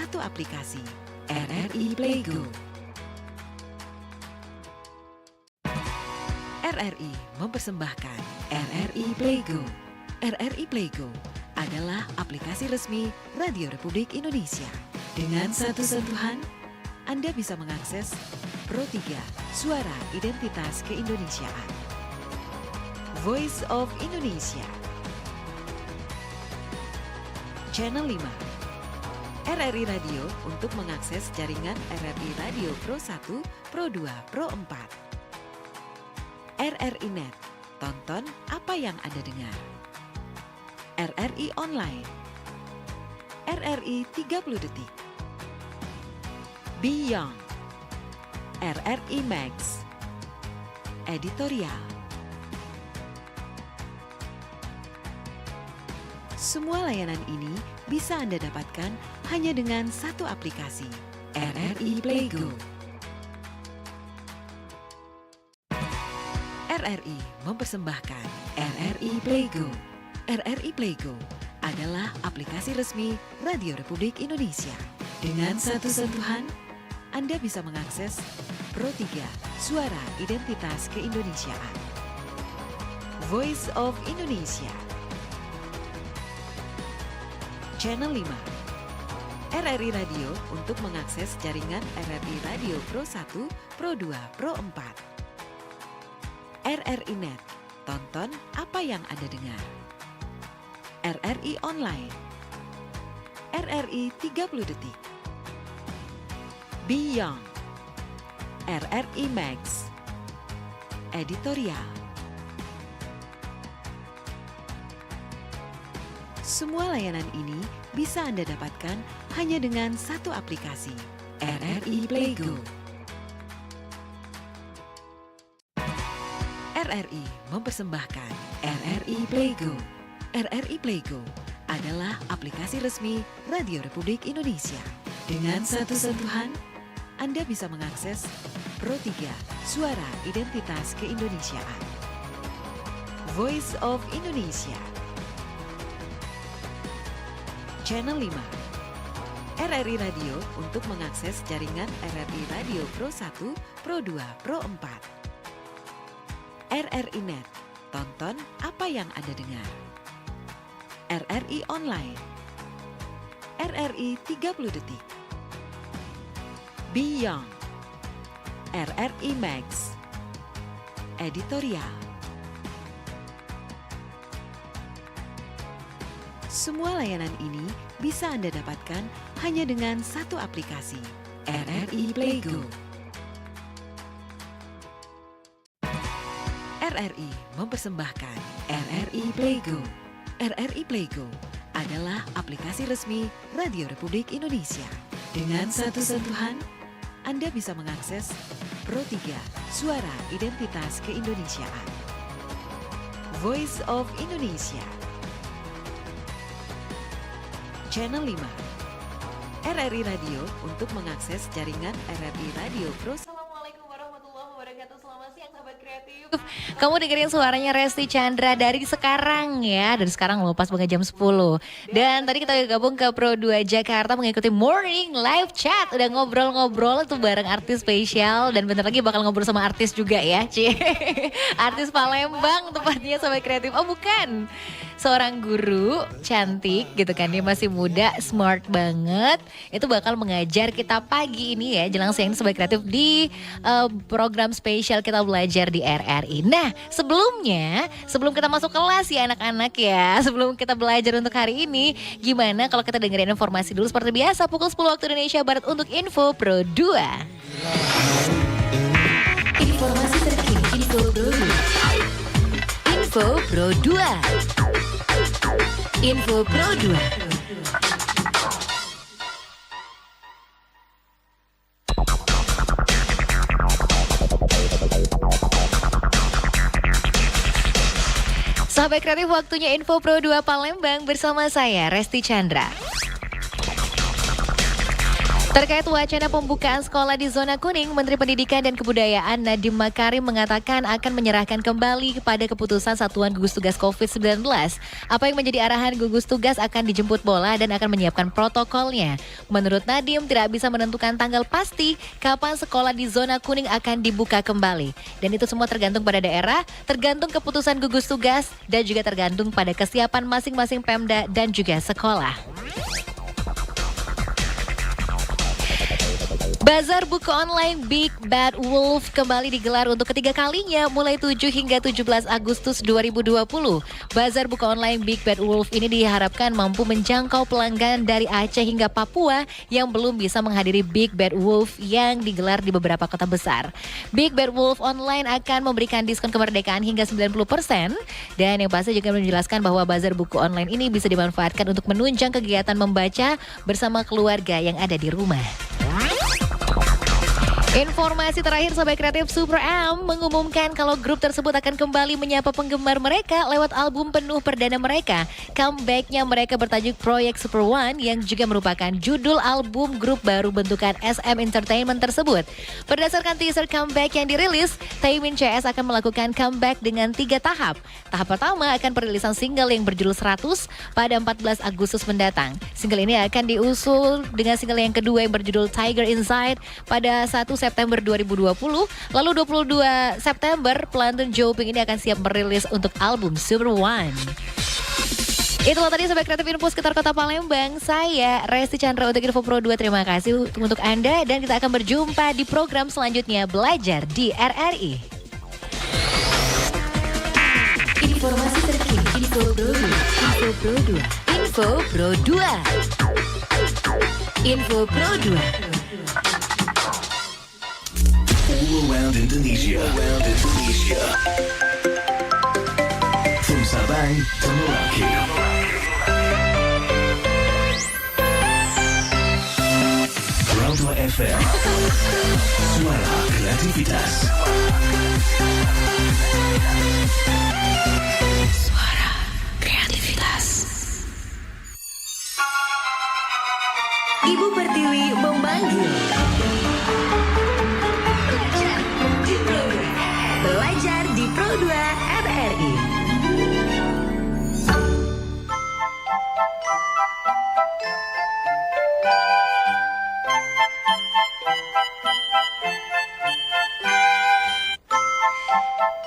satu aplikasi, RRI Playgo. RRI mempersembahkan RRI Playgo. RRI Playgo adalah aplikasi resmi Radio Republik Indonesia. Dengan satu sentuhan, Anda bisa mengakses Pro 3 Suara Identitas Keindonesiaan, Voice of Indonesia, Channel 5, RRI Radio untuk mengakses jaringan RRI Radio Pro 1, Pro 2, Pro 4. RRI Net, tonton apa yang Anda dengar. RRI Online, RRI 30 Detik, Beyond, RRI Max, Editorial. Semua layanan ini bisa Anda dapatkan hanya dengan satu aplikasi, RRI Playgo. RRI mempersembahkan RRI Playgo. RRI Playgo adalah aplikasi resmi Radio Republik Indonesia. Dengan satu sentuhan, Anda bisa mengakses Pro 3 Suara Identitas Keindonesiaan, Voice of Indonesia, Channel 5, RRI Radio untuk mengakses jaringan RRI Radio Pro 1, Pro 2, Pro 4. RRI Net, tonton apa yang Anda dengar. RRI Online, RRI 30 Detik, Beyond, RRI Max, Editorial. Semua layanan ini bisa Anda dapatkan hanya dengan satu aplikasi, RRI Playgo. RRI mempersembahkan RRI Playgo. RRI Playgo adalah aplikasi resmi Radio Republik Indonesia. Dengan satu sentuhan, Anda bisa mengakses Pro 3 Suara Identitas Keindonesiaan, Voice of Indonesia, Channel 5, RRI Radio untuk mengakses jaringan RRI Radio Pro 1, Pro 2, Pro 4. RRI Net, tonton apa yang Anda dengar. RRI Online, RRI 30 Detik, Beyond, RRI Max, Editorial. Semua layanan ini bisa Anda dapatkan hanya dengan satu aplikasi, RRI Playgo. RRI mempersembahkan RRI Playgo. RRI Playgo adalah aplikasi resmi Radio Republik Indonesia. Dengan satu sentuhan, Anda bisa mengakses Pro 3 Suara Identitas Keindonesiaan, Voice of Indonesia, Channel 5, RRI Radio untuk mengakses jaringan RRI Radio Pro. Assalamualaikum warahmatullahi wabarakatuh. Selamat siang sahabat kreatif. Kamu dengerin suaranya Resti Chandra dari sekarang ya. Dari sekarang loh, pas banget jam 10. Dan tadi kita gabung ke Pro 2 Jakarta mengikuti Morning Live Chat. Udah ngobrol-ngobrol tuh bareng artis spesial. Dan bentar lagi bakal ngobrol sama artis juga ya. Artis Palembang tepatnya sahabat kreatif. Oh bukan, seorang guru cantik gitu kan. Dia masih muda, smart banget. Itu bakal mengajar kita pagi ini ya, jelang siang sahabat kreatif di program spesial Kita Belajar di RRI. Nah sebelum kita masuk kelas ya anak-anak ya, sebelum kita belajar untuk hari ini, gimana kalau kita dengerin informasi dulu seperti biasa pukul 10 waktu Indonesia Barat untuk Info Pro 2. Informasi terkini Info Pro 2. Info Pro 2. Info Pro 2. Sahabat kreatif, waktunya Info Pro 2 Palembang bersama saya Resti Chandra. Terkait wacana pembukaan sekolah di zona kuning, Menteri Pendidikan dan Kebudayaan Nadiem Makarim mengatakan akan menyerahkan kembali kepada keputusan Satuan Gugus Tugas COVID-19. Apa yang menjadi arahan gugus tugas akan dijemput bola dan akan menyiapkan protokolnya. Menurut Nadiem tidak bisa menentukan tanggal pasti kapan sekolah di zona kuning akan dibuka kembali. Dan itu semua tergantung pada daerah, tergantung keputusan gugus tugas, dan juga tergantung pada kesiapan masing-masing Pemda dan juga sekolah. Bazar buku online Big Bad Wolf kembali digelar untuk ketiga kalinya mulai 7 hingga 17 Agustus 2020. Bazar buku online Big Bad Wolf ini diharapkan mampu menjangkau pelanggan dari Aceh hingga Papua yang belum bisa menghadiri Big Bad Wolf yang digelar di beberapa kota besar. Big Bad Wolf online akan memberikan diskon kemerdekaan hingga 90% dan yang pasti juga menjelaskan bahwa bazar buku online ini bisa dimanfaatkan untuk menunjang kegiatan membaca bersama keluarga yang ada di rumah. Informasi terakhir Sobat Kreatif, Super M mengumumkan kalau grup tersebut akan kembali menyapa penggemar mereka lewat album penuh perdana mereka. Comeback-nya mereka bertajuk Proyek Super One yang juga merupakan judul album grup baru bentukan SM Entertainment tersebut. Berdasarkan teaser comeback yang dirilis, Taemin CS akan melakukan comeback dengan 3 tahap. Tahap pertama akan perilisan single yang berjudul 100 pada 14 Agustus mendatang. Single ini akan diusul dengan single yang kedua yang berjudul Tiger Inside pada 1 September 2020, lalu 22 September pelantun Joping ini akan siap merilis untuk album Super One. Itulah tadi Sobat Kreatif Info sekitar Kota Palembang. Saya Resti Chandra untuk Info Pro 2. Terima kasih untuk Anda dan kita akan berjumpa di program selanjutnya Belajar di RRI. Informasi terkini Info Pro 2. Info Pro 2. Info Pro 2. Info Pro 2. All around Indonesia. From Sabang to Merauke. Pro 2 FM. Suara kreativitas. Suara kreativitas. Ibu Pertiwi memanggil. Belajar di Pro 2 RRI.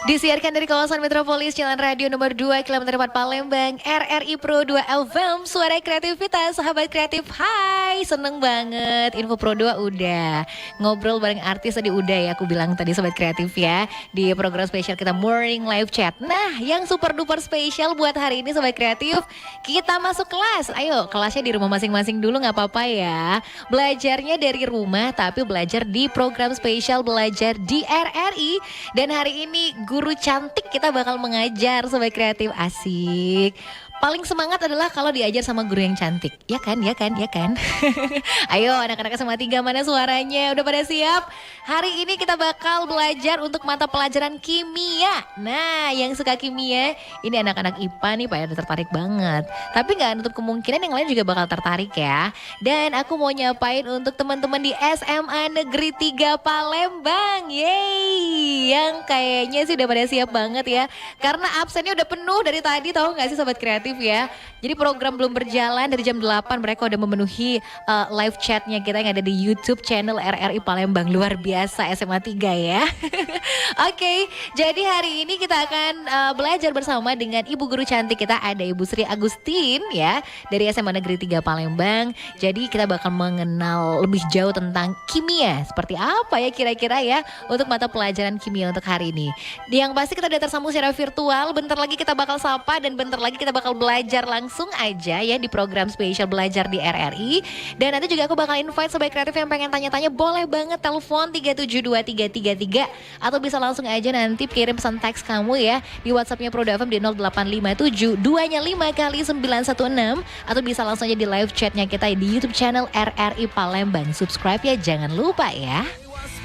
Disiarkan dari kawasan Metropolis Jalan Radio nomor 2 Kilometer 4 Palembang, RRI Pro 2 FM, suara kreativitas, sahabat kreatif. Hai, seneng banget. Info Pro 2 udah ngobrol bareng artis tadi udah ya aku bilang tadi sobat kreatif ya di program spesial kita Morning Live Chat. Nah, yang super duper spesial buat hari ini sobat kreatif, kita masuk kelas. Ayo, kelasnya di rumah masing-masing dulu nggak apa-apa ya. Belajarnya dari rumah tapi belajar di program spesial Belajar di RRI. Dan hari ini guru cantik kita bakal mengajar sobat kreatif, asik. Paling semangat adalah kalau diajar sama guru yang cantik. Ya kan, ya kan, ya kan. Ayo anak-anak SMA 3 mana suaranya? Udah pada siap? Hari ini kita bakal belajar untuk mata pelajaran kimia. Nah, yang suka kimia, ini anak-anak IPA nih pada tertarik banget. Tapi gak nutup kemungkinan yang lain juga bakal tertarik ya. Dan aku mau nyapain untuk teman-teman di SMA Negeri 3 Palembang. Yeay, yang kayaknya sih udah pada siap banget ya. Karena absennya udah penuh dari tadi, tahu gak sih sobat kreatif ya. Jadi program belum berjalan dari jam 8 mereka udah memenuhi live chatnya kita yang ada di YouTube channel RRI Palembang. Luar biasa SMA 3 ya. Oke, jadi hari ini kita akan belajar bersama dengan ibu guru cantik kita, ada Ibu Sri Agustin ya dari SMA Negeri 3 Palembang. Jadi kita bakal mengenal lebih jauh tentang kimia. Seperti apa ya kira-kira ya untuk mata pelajaran kimia untuk hari ini. Yang pasti kita udah tersambung secara virtual. Bentar lagi kita bakal sapa dan bentar lagi kita bakal belajar langsung aja ya di program spesial Belajar di RRI. Dan nanti juga aku bakal invite sobat kreatif yang pengen tanya-tanya, boleh banget telepon 3723333 atau bisa langsung aja nanti kirim pesan teks kamu ya di WhatsAppnya Pro 2 FM di 0857 2-nya 5 kali 916 atau bisa langsung aja di live chatnya kita di YouTube channel RRI Palembang. Subscribe ya, jangan lupa ya.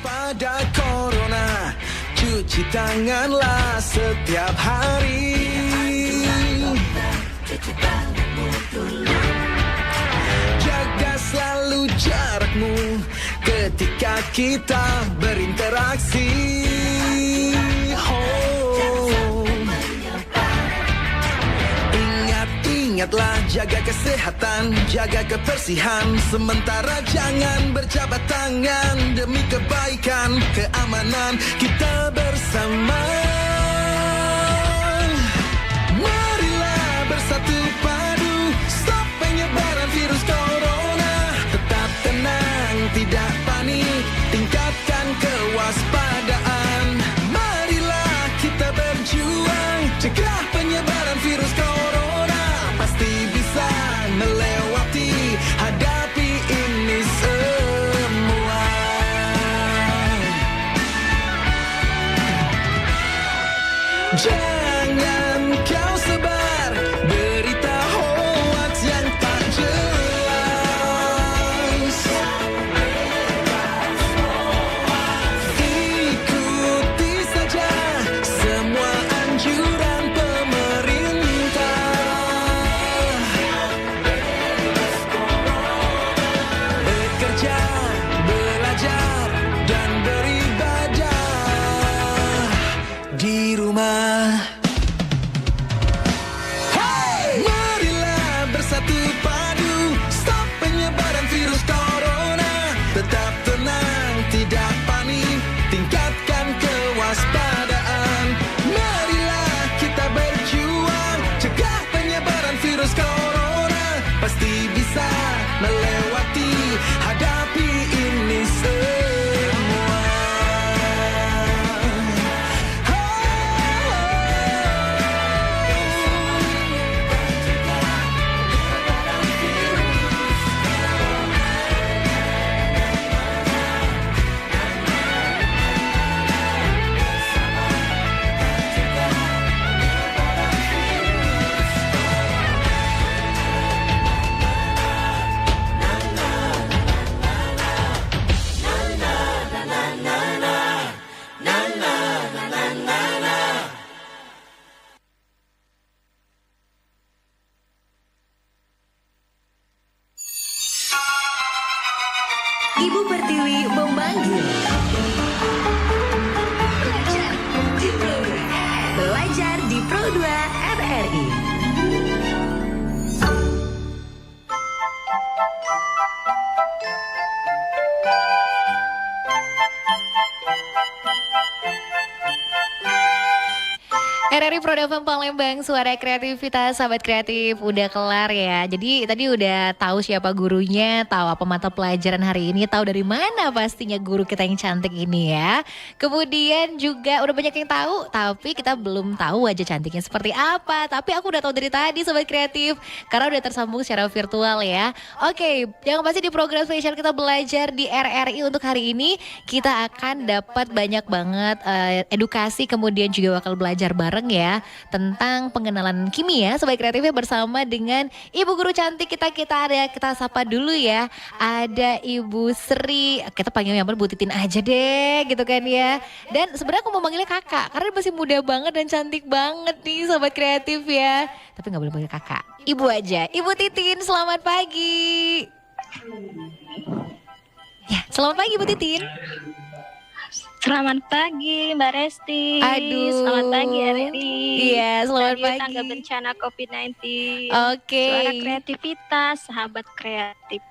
Pada corona, cuci tanganlah setiap hari. Jaga selalu jarakmu ketika kita berinteraksi. Ingatlah jaga kesehatan, jaga kebersihan. Sementara jangan berjabat tangan demi kebaikan, keamanan kita bersama. Marilah bersatu padu, stop penyebaran virus corona. Tetap tenang, tidak panik, tingkatkan kewaspadaan. Marilah kita berjuang, cegah penyebaran virus corona. Pasti bisa melewati, hadapi ini semua. Jangan kau sebar berita hoax yang tak jelas. Ikuti saja semua anjuran pemerintah. Bekerja, belajar, dan beribadah di rumah. Hey! Marilah bersatu padu, stop penyebaran virus corona. Tetap tenang, tidak panik, tingkatkan kewaspadaan. Marilah kita berjuang, cegah penyebaran virus corona. Pasti bisa melewati, hadapi ini semua. Ibu Pertiwi memanggil. Belajar di Pro 2 RRI. RRI Pro FM Palembang, suara kreativitas, sahabat kreatif, udah kelar ya. Jadi tadi udah tahu siapa gurunya, tahu apa mata pelajaran hari ini, tahu dari mana pastinya guru kita yang cantik ini ya. Kemudian juga udah banyak yang tahu, tapi kita belum tahu wajah cantiknya seperti apa. Tapi aku udah tahu dari tadi sobat kreatif, karena udah tersambung secara virtual ya. Oke, yang pasti di program spesial kita belajar di RRI untuk hari ini, kita akan dapat banyak banget edukasi, kemudian juga bakal belajar bareng ya tentang pengenalan kimia sobat kreatifnya bersama dengan ibu guru cantik kita sapa dulu ya. Ada Ibu Sri, kita panggilnya Bu Titin aja deh gitu kan ya. Dan sebenarnya aku mau manggilnya kakak karena dia masih muda banget dan cantik banget nih sobat kreatif ya. Tapi nggak boleh panggil kakak, ibu aja. Ibu Titin, selamat pagi. Ya, selamat pagi Ibu Titin. Selamat pagi Mbak Resti. Aduh. Selamat pagi RRI. Iya, selamat Radio pagi. Tangga Bencana COVID-19. Oke. Suara kreativitas, sahabat kreatif.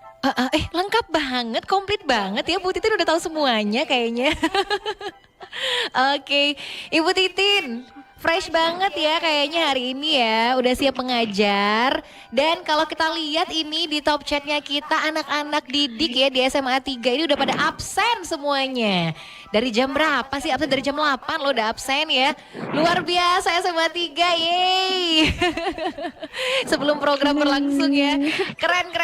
Lengkap banget, komplit banget ya. Bu Titin udah tahu semuanya kayaknya. Oke, Ibu Titin, fresh banget ya kayaknya hari ini ya. Udah siap mengajar. Dan kalau kita lihat ini di top chatnya kita, anak-anak didik ya di SMA 3 ini udah pada absen semuanya. Dari jam berapa sih? Absen dari jam 8 loh udah absen ya. Luar biasa SMA 3, yeay. Sebelum program berlangsung ya. Keren.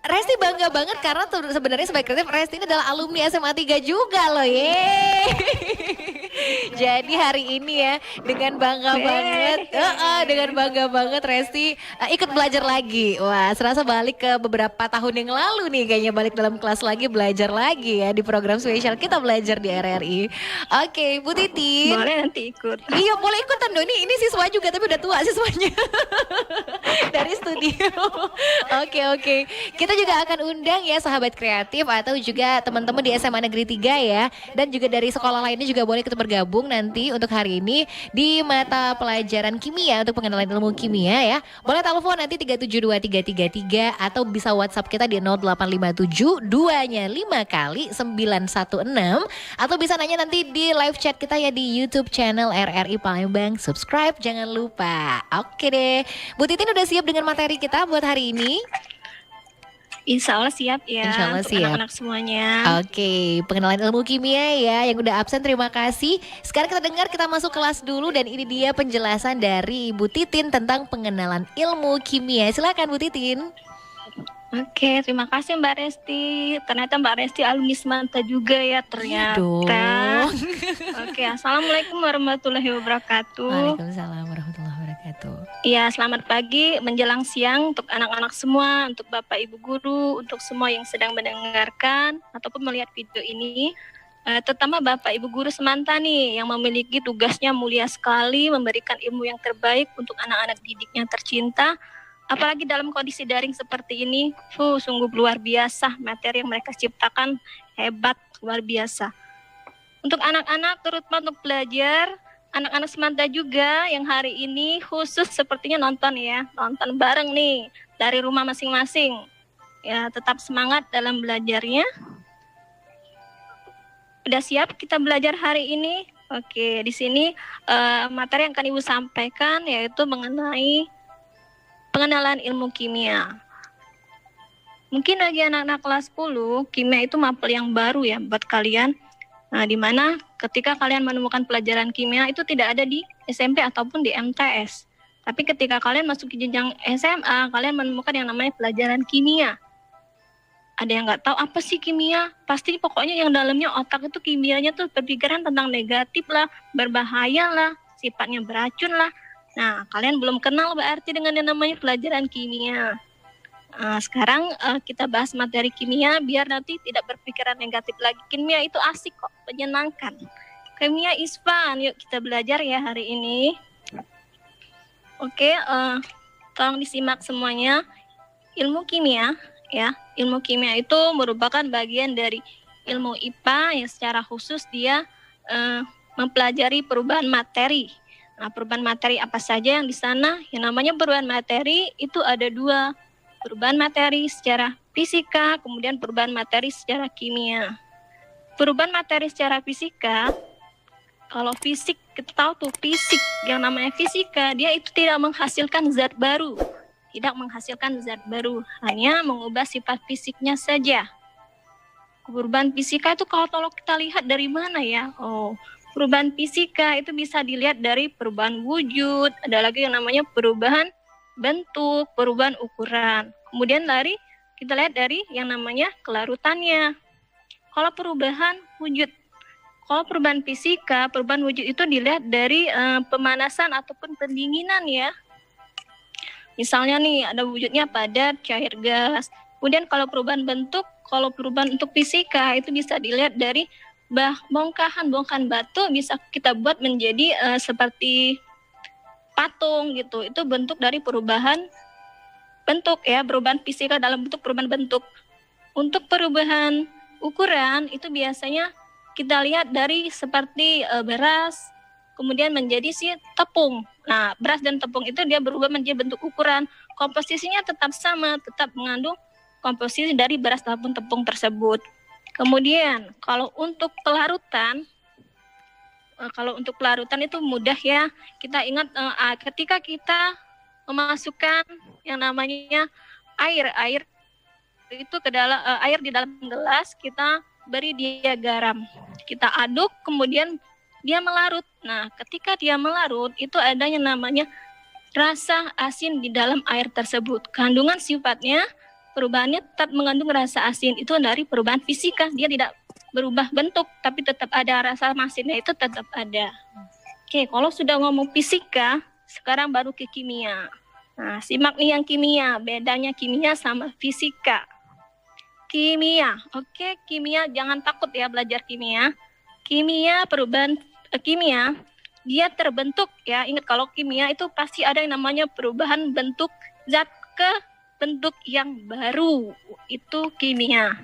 Resti bangga banget karena sebenarnya sebagai kreatif Resti ini adalah alumni SMA 3 juga loh, yeay. Jadi hari ini ya dengan bangga banget, dengan bangga banget Resti ikut belajar lagi. Wah, serasa balik ke beberapa tahun yang lalu nih, kayaknya balik dalam kelas lagi, belajar lagi ya di program spesial kita belajar di RRI. Oke, Bu Titin. Boleh nanti ikut. Iya, boleh ikutan dong. Ini siswa juga tapi udah tua siswanya. Dari studio. Oke. Kita juga akan undang ya sahabat kreatif atau juga teman-teman di SMA Negeri 3 ya. Dan juga dari sekolah lainnya juga boleh ikut bergabung nanti untuk hari ini di mata pelajaran kimia untuk pengenalan ilmu kimia ya. Boleh telepon nanti 372333 atau bisa WhatsApp kita di 0857 2-nya 5 kali 916 atau bisa nanya nanti di live chat kita ya di YouTube channel RRI Palembang. Subscribe jangan lupa. Oke deh. Bu Titin udah siap dengan materi kita buat hari ini? Insya Allah siap ya. Insya Allah untuk siap. anak-anak semuanya. Oke, pengenalan ilmu kimia ya yang udah absen terima kasih. Sekarang kita dengar, kita masuk kelas dulu dan ini dia penjelasan dari Ibu Titin tentang pengenalan ilmu kimia. Silakan Bu Titin. Oke, terima kasih Mbak Resti. Ternyata Mbak Resti alumni Semanta juga ya ternyata. Dong. Oke, assalamualaikum warahmatullahi wabarakatuh. Waalaikumsalam warahmatullahi wabarakatuh. Iya, selamat pagi menjelang siang untuk anak-anak semua, untuk Bapak Ibu guru, untuk semua yang sedang mendengarkan ataupun melihat video ini. Terutama Bapak Ibu guru Semanta nih yang memiliki tugasnya mulia sekali memberikan ilmu yang terbaik untuk anak-anak didiknya tercinta. Apalagi dalam kondisi daring seperti ini, sungguh luar biasa materi yang mereka ciptakan, hebat, luar biasa. Untuk anak-anak terutama untuk belajar, anak-anak Semanta juga yang hari ini khusus sepertinya nonton bareng nih dari rumah masing-masing. Ya, tetap semangat dalam belajarnya. Udah siap kita belajar hari ini? Oke, di sini materi yang akan Ibu sampaikan yaitu mengenai pengenalan ilmu kimia. Mungkin bagi anak-anak kelas 10, kimia itu mapel yang baru ya buat kalian. Nah, di mana ketika kalian menemukan pelajaran kimia itu tidak ada di SMP ataupun di MTS. Tapi ketika kalian masuk ke jenjang SMA, kalian menemukan yang namanya pelajaran kimia. Ada yang nggak tahu apa sih kimia? Pasti pokoknya yang dalamnya otak itu kimianya tuh berpikiran tentang negatif lah, berbahaya lah, sifatnya beracun lah. Nah, kalian belum kenal berarti dengan yang namanya pelajaran kimia. Sekarang kita bahas materi kimia biar nanti tidak berpikiran negatif lagi. Kimia itu asik kok, menyenangkan. Kimia is fun. Yuk kita belajar ya hari ini. Oke, tolong disimak semuanya. Ilmu kimia ya. Ilmu kimia itu merupakan bagian dari ilmu IPA yang secara khusus dia mempelajari perubahan materi. Nah, perubahan materi apa saja yang di sana? Yang namanya perubahan materi itu ada dua. Perubahan materi secara fisika, kemudian perubahan materi secara kimia. Perubahan materi secara fisika, kalau fisik, kita tahu tuh fisik, yang namanya fisika, dia itu tidak menghasilkan zat baru. Tidak menghasilkan zat baru, hanya mengubah sifat fisiknya saja. Perubahan fisika itu kalau kita lihat dari mana ya? Perubahan fisika itu bisa dilihat dari perubahan wujud, ada lagi yang namanya perubahan bentuk, perubahan ukuran. Kemudian kita lihat dari yang namanya kelarutannya. Kalau perubahan wujud, kalau perubahan fisika, perubahan wujud itu dilihat dari pemanasan ataupun pendinginan ya. Misalnya nih ada wujudnya padat, cair, gas. Kemudian kalau perubahan bentuk, kalau perubahan untuk fisika itu bisa dilihat dari bongkahan batu bisa kita buat menjadi seperti patung gitu. Itu bentuk dari perubahan bentuk ya, perubahan fisika dalam bentuk perubahan bentuk. Untuk perubahan ukuran itu biasanya kita lihat dari seperti beras kemudian menjadi si tepung. Nah, beras dan tepung itu dia berubah menjadi bentuk ukuran. Komposisinya tetap sama, tetap mengandung komposisi dari beras ataupun tepung tersebut. Kemudian kalau untuk pelarutan itu mudah ya. Kita ingat ketika kita memasukkan yang namanya air itu ke dalam air di dalam gelas, kita beri dia garam. Kita aduk kemudian dia melarut. Nah, ketika dia melarut itu ada yang namanya rasa asin di dalam air tersebut. Kandungan sifatnya perubahannya tetap mengandung rasa asin, itu dari perubahan fisika, dia tidak berubah bentuk, tapi tetap ada rasa masinnya itu tetap ada. Oke, kalau sudah ngomong fisika, sekarang baru ke kimia. Nah, simak nih yang kimia, bedanya kimia sama fisika. Kimia, oke, kimia jangan takut ya belajar kimia. Kimia perubahan kimia dia terbentuk ya. Ingat kalau kimia itu pasti ada yang namanya perubahan bentuk zat ke bentuk yang baru. Itu kimia.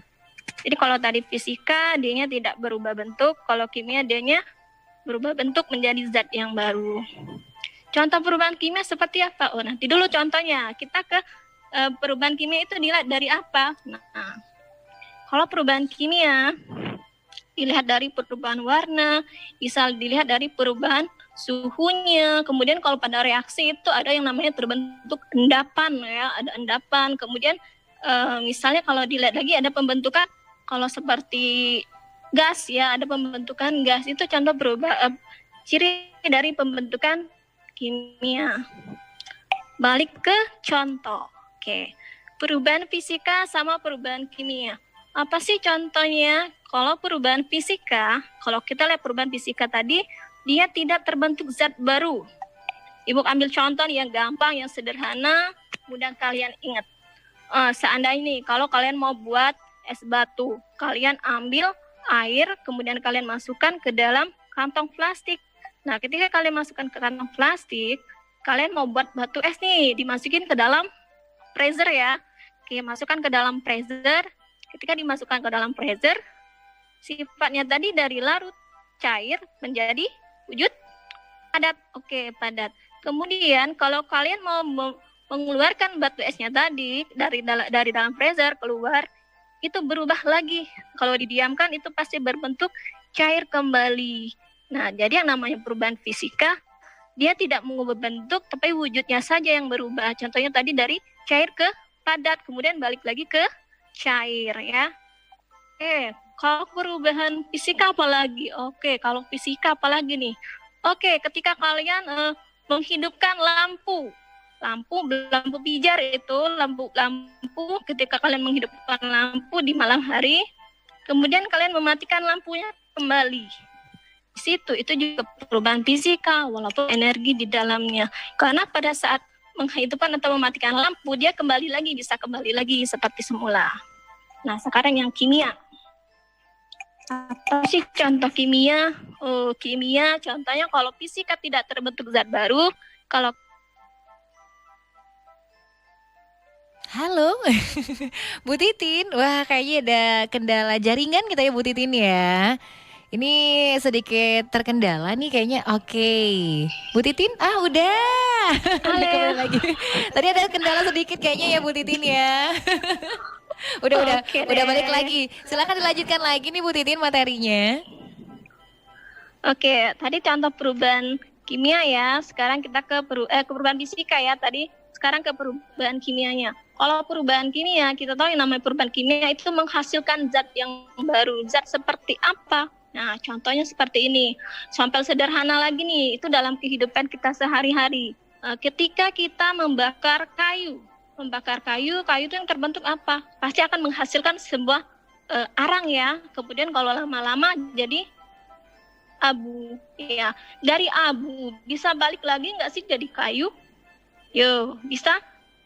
Jadi kalau tadi fisika dianya tidak berubah bentuk, kalau kimia dianya berubah bentuk menjadi zat yang baru. Contoh perubahan kimia seperti apa? Oh, nanti dulu contohnya. Kita ke perubahan kimia itu dilihat dari apa? Nah, kalau perubahan kimia dilihat dari perubahan warna, bisa dilihat dari perubahan suhunya. Kemudian kalau pada reaksi itu ada yang namanya terbentuk endapan ya, ada endapan. Kemudian misalnya kalau dilihat lagi ada pembentukan kalau seperti gas ya, ada pembentukan gas itu contoh ciri dari pembentukan kimia. Balik ke contoh. Oke. Perubahan fisika sama perubahan kimia. Apa sih contohnya? Kalau perubahan fisika, kalau kita lihat perubahan fisika tadi, dia tidak terbentuk zat baru. Ibu ambil contoh yang gampang, yang sederhana, mudah kalian ingat. Seandainya nih, kalau kalian mau buat es batu, kalian ambil air, kemudian kalian masukkan ke dalam kantong plastik. Nah, ketika kalian masukkan ke kantong plastik, kalian mau buat batu es nih, dimasukin ke dalam freezer ya. Oke, masukkan ke dalam freezer. Ketika dimasukkan ke dalam freezer, sifatnya tadi dari larut cair menjadi wujud padat. Oke, padat. Kemudian kalau kalian mau mengeluarkan batu esnya tadi dari dalam freezer keluar, itu berubah lagi. Kalau didiamkan itu pasti berbentuk cair kembali. Nah, jadi yang namanya perubahan fisika, dia tidak mengubah bentuk, tapi wujudnya saja yang berubah. Contohnya tadi dari cair ke padat, kemudian balik lagi ke cair ya. Kalau perubahan fisika apa lagi? Kalau fisika apa lagi nih? Ketika kalian menghidupkan lampu pijar itu, lampu ketika kalian menghidupkan lampu di malam hari, kemudian kalian mematikan lampunya kembali. Di situ itu juga perubahan fisika walaupun energi di dalamnya. Karena pada saat menghidupkan atau mematikan lampu, dia bisa kembali lagi seperti semula. Nah, sekarang yang kimia. Apa sih contoh kimia? Kimia contohnya kalau fisika tidak terbentuk zat baru, kalau Halo, Bu Titin. Wah, kayaknya ada kendala jaringan kita ya Bu Titin ya. Ini sedikit terkendala nih kayaknya. Oke. Bu Titin, udah. Kembali lagi. Tadi ada kendala sedikit kayaknya ya Bu Titin ya. udah balik lagi. Silakan dilanjutkan lagi nih Bu Titin materinya. Tadi contoh perubahan kimia ya. Sekarang kita ke perubahan fisika ya tadi. Sekarang ke perubahan kimianya. Kalau perubahan kimia, kita tahu yang namanya perubahan kimia itu menghasilkan zat yang baru. Zat seperti apa? Nah, contohnya seperti ini. Sampel sederhana lagi nih, itu dalam kehidupan kita sehari-hari. Ketika kita membakar kayu itu yang terbentuk apa? Pasti akan menghasilkan sebuah arang ya. Kemudian kalau lama-lama jadi abu. Ya, dari abu bisa balik lagi nggak sih jadi kayu? Bisa?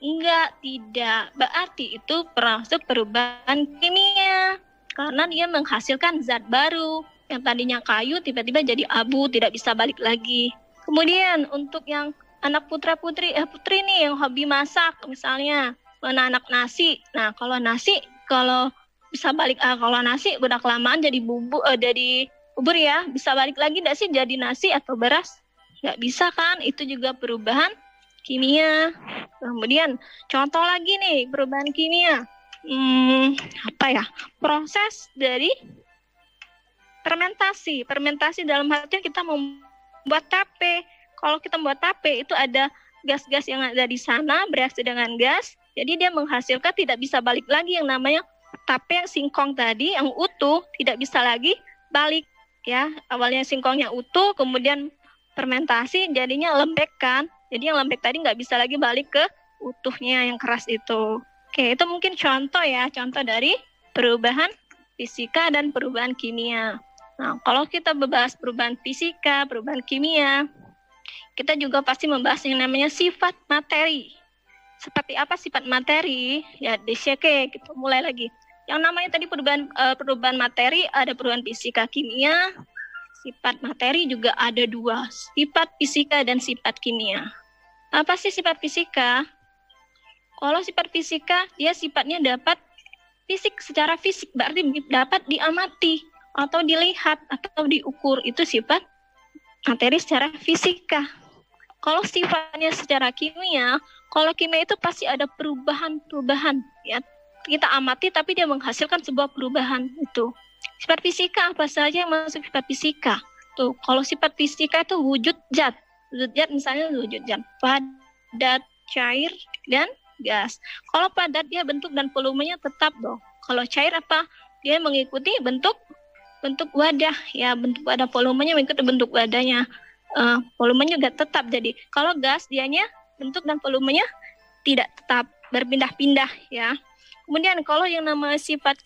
Enggak, tidak. Berarti itu termasuk perubahan kimia. Karena dia menghasilkan zat baru. Yang tadinya kayu tiba-tiba jadi abu, tidak bisa balik lagi. Kemudian untuk yang anak putri nih yang hobi masak misalnya, menanak nasi. Nah, kalau nasi bisa balik, kalau nasi udah kelamaan jadi jadi bubur ya, bisa balik lagi enggak sih jadi nasi atau beras? Enggak bisa kan? Itu juga perubahan kimia. Kemudian contoh lagi nih perubahan kimia. Proses dari fermentasi. Fermentasi dalam artian kita membuat tape. Kalau kita membuat tape itu ada gas-gas yang ada di sana bereaksi dengan gas. Jadi dia menghasilkan tidak bisa balik lagi yang namanya tape yang singkong tadi yang utuh tidak bisa lagi balik ya. Awalnya singkongnya utuh, kemudian fermentasi jadinya lembek kan. Jadi yang lembek tadi nggak bisa lagi balik ke utuhnya yang keras itu. Itu mungkin contoh dari perubahan fisika, dan perubahan kimia. Nah, kalau kita membahas perubahan fisika, perubahan kimia, kita juga pasti membahas yang namanya sifat materi. Seperti apa sifat materi? Ya, oke, kita mulai lagi. Yang namanya tadi perubahan materi, ada perubahan fisika, kimia. Sifat materi juga ada dua, sifat fisika dan sifat kimia. Apa sih sifat fisika? Kalau sifat fisika, dia sifatnya dapat secara fisik, berarti dapat diamati atau dilihat atau diukur. Itu sifat materi secara fisika. Kalau sifatnya secara kimia, kalau kimia itu pasti ada perubahan-perubahan, ya. Kita amati tapi dia menghasilkan sebuah perubahan itu. Sifat fisika apa saja yang masuk sifat fisika? Tuh, kalau sifat fisika itu wujud zat. Wujud zat misalnya wujud zat padat, cair, dan gas. Kalau padat dia bentuk dan volumenya tetap dong. Kalau cair apa? Dia mengikuti bentuk wadah, ya, bentuk wadah, volumenya mengikuti bentuk wadahnya. Volumenya juga tetap. Jadi kalau gas dianya bentuk dan volumenya tidak tetap, berpindah-pindah, ya. Kemudian kalau yang namanya sifat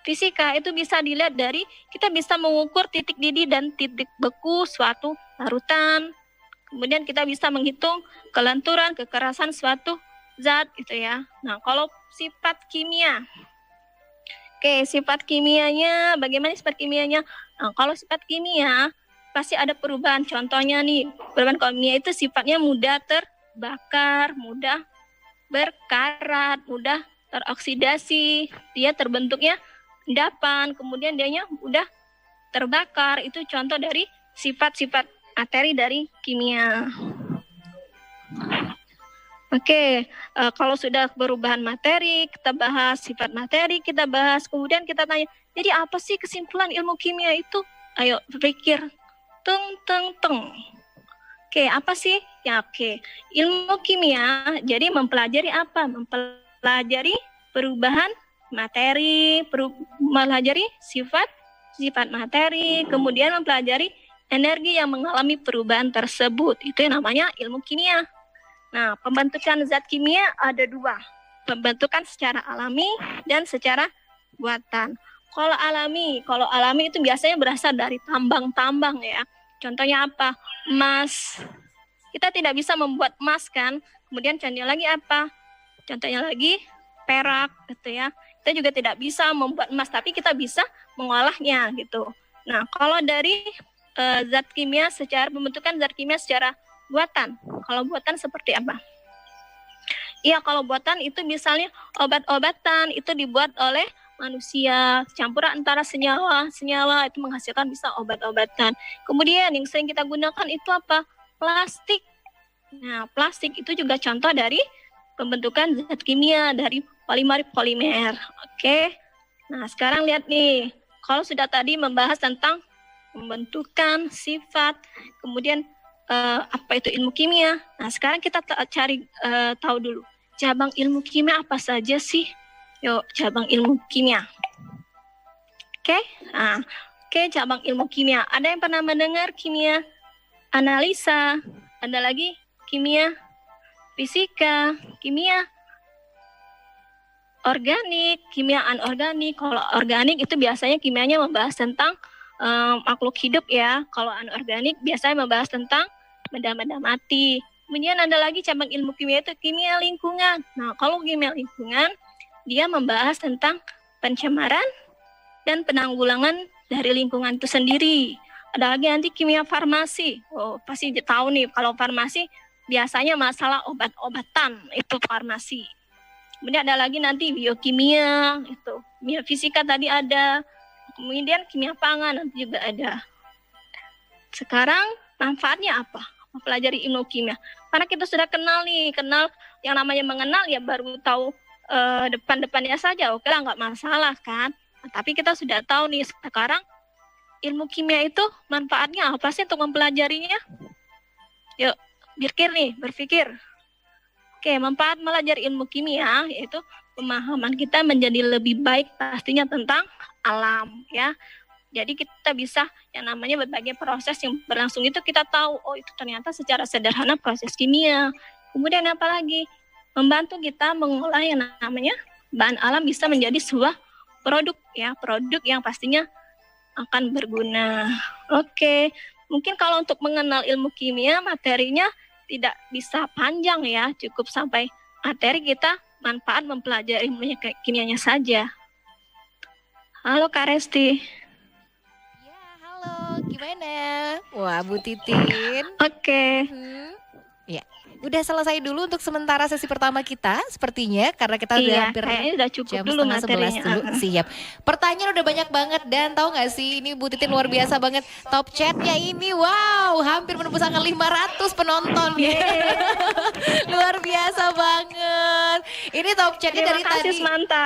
fisika itu bisa dilihat dari kita bisa mengukur titik didih dan titik beku suatu larutan. Kemudian kita bisa menghitung kelenturan, kekerasan suatu zat itu, ya. Nah, kalau sifat kimia. Oke, sifat kimianya, bagaimana sifat kimianya? Nah, kalau sifat kimia pasti ada perubahan. Contohnya nih, perubahan kimia itu sifatnya mudah terbakar, mudah berkarat, mudah teroksidasi, dia terbentuknya endapan, kemudian dianya mudah terbakar. Itu contoh dari sifat-sifat materi dari kimia. Oke, kalau sudah perubahan materi, kita bahas sifat materi, kita bahas, kemudian kita tanya, jadi apa sih kesimpulan ilmu kimia itu? Ayo berpikir. Oke, apa sih? Ya, oke. Ilmu kimia jadi mempelajari apa? Mempelajari perubahan materi, mempelajari sifat materi, kemudian mempelajari energi yang mengalami perubahan tersebut. Itu yang namanya ilmu kimia. Nah, pembentukan zat kimia ada dua. Pembentukan secara alami dan secara buatan. Kalau alami itu biasanya berasal dari tambang-tambang, ya. Contohnya apa? Emas. Kita tidak bisa membuat emas, kan? Kemudian contohnya lagi apa? Contohnya lagi perak, gitu, ya. Kita juga tidak bisa membuat emas, tapi kita bisa mengolahnya, gitu. Nah, kalau dari zat kimia pembentukan zat kimia secara buatan. Kalau buatan seperti apa? Iya, kalau buatan itu misalnya obat-obatan itu dibuat oleh manusia, campuran antara senyawa itu menghasilkan bisa obat-obatan. Kemudian yang sering kita gunakan itu apa? Plastik. Nah, plastik itu juga contoh dari pembentukan zat kimia dari polimer. Oke. Nah, sekarang lihat nih. Kalau sudah tadi membahas tentang pembentukan sifat, kemudian apa itu ilmu kimia. Nah, sekarang kita cari tahu dulu cabang ilmu kimia apa saja sih? Yuk, cabang ilmu kimia. Oke, cabang ilmu kimia. Ada yang pernah mendengar kimia analisa? Ada lagi kimia fisika, kimia organik, kimia anorganik. Kalau organik itu biasanya kimianya membahas tentang makhluk hidup, ya. Kalau anorganik biasanya membahas tentang benda-benda mati. Kemudian ada lagi cabang ilmu kimia itu kimia lingkungan. Nah, kalau kimia lingkungan dia membahas tentang pencemaran dan penanggulangan dari lingkungan itu sendiri. Ada lagi nanti kimia farmasi. Oh, pasti tahu nih kalau farmasi biasanya masalah obat-obatan, itu farmasi. Kemudian ada lagi nanti biokimia, itu kimia fisika tadi ada. Kemudian kimia pangan nanti juga ada. Sekarang manfaatnya apa? Mempelajari ilmu kimia. Karena kita sudah kenal yang namanya mengenal ya baru tahu depan-depannya saja. Oke lah, nggak masalah kan. Nah, tapi kita sudah tahu nih sekarang ilmu kimia itu manfaatnya apa sih untuk mempelajarinya? Yuk, berpikir. Oke, manfaat belajar ilmu kimia yaitu pemahaman kita menjadi lebih baik pastinya tentang alam, ya. Jadi kita bisa yang namanya berbagai proses yang berlangsung itu kita tahu, oh itu ternyata secara sederhana proses kimia. Kemudian apa lagi? Membantu kita mengolah yang namanya bahan alam bisa menjadi sebuah produk ya, produk yang pastinya akan berguna. Oke, mungkin kalau untuk mengenal ilmu kimia, materinya tidak bisa panjang ya, cukup sampai materi kita manfaat mempelajari ilmu kimianya saja. Halo Kak Resti. Ya, halo, gimana? Wah, Bu Titin. Oke. Ya, udah selesai dulu untuk sementara sesi pertama kita sepertinya karena kita udah Iya, hampir kayaknya udah cukup jam dulu setengah 11 materinya. dulu. Siap. Pertanyaan udah banyak banget dan tahu nggak sih ini Bu Titin luar biasa banget. Top chatnya ini wow hampir menembus angka 500 penonton. Luar biasa banget. Ini top chatnya Terima dari kasih tadi. Samantha.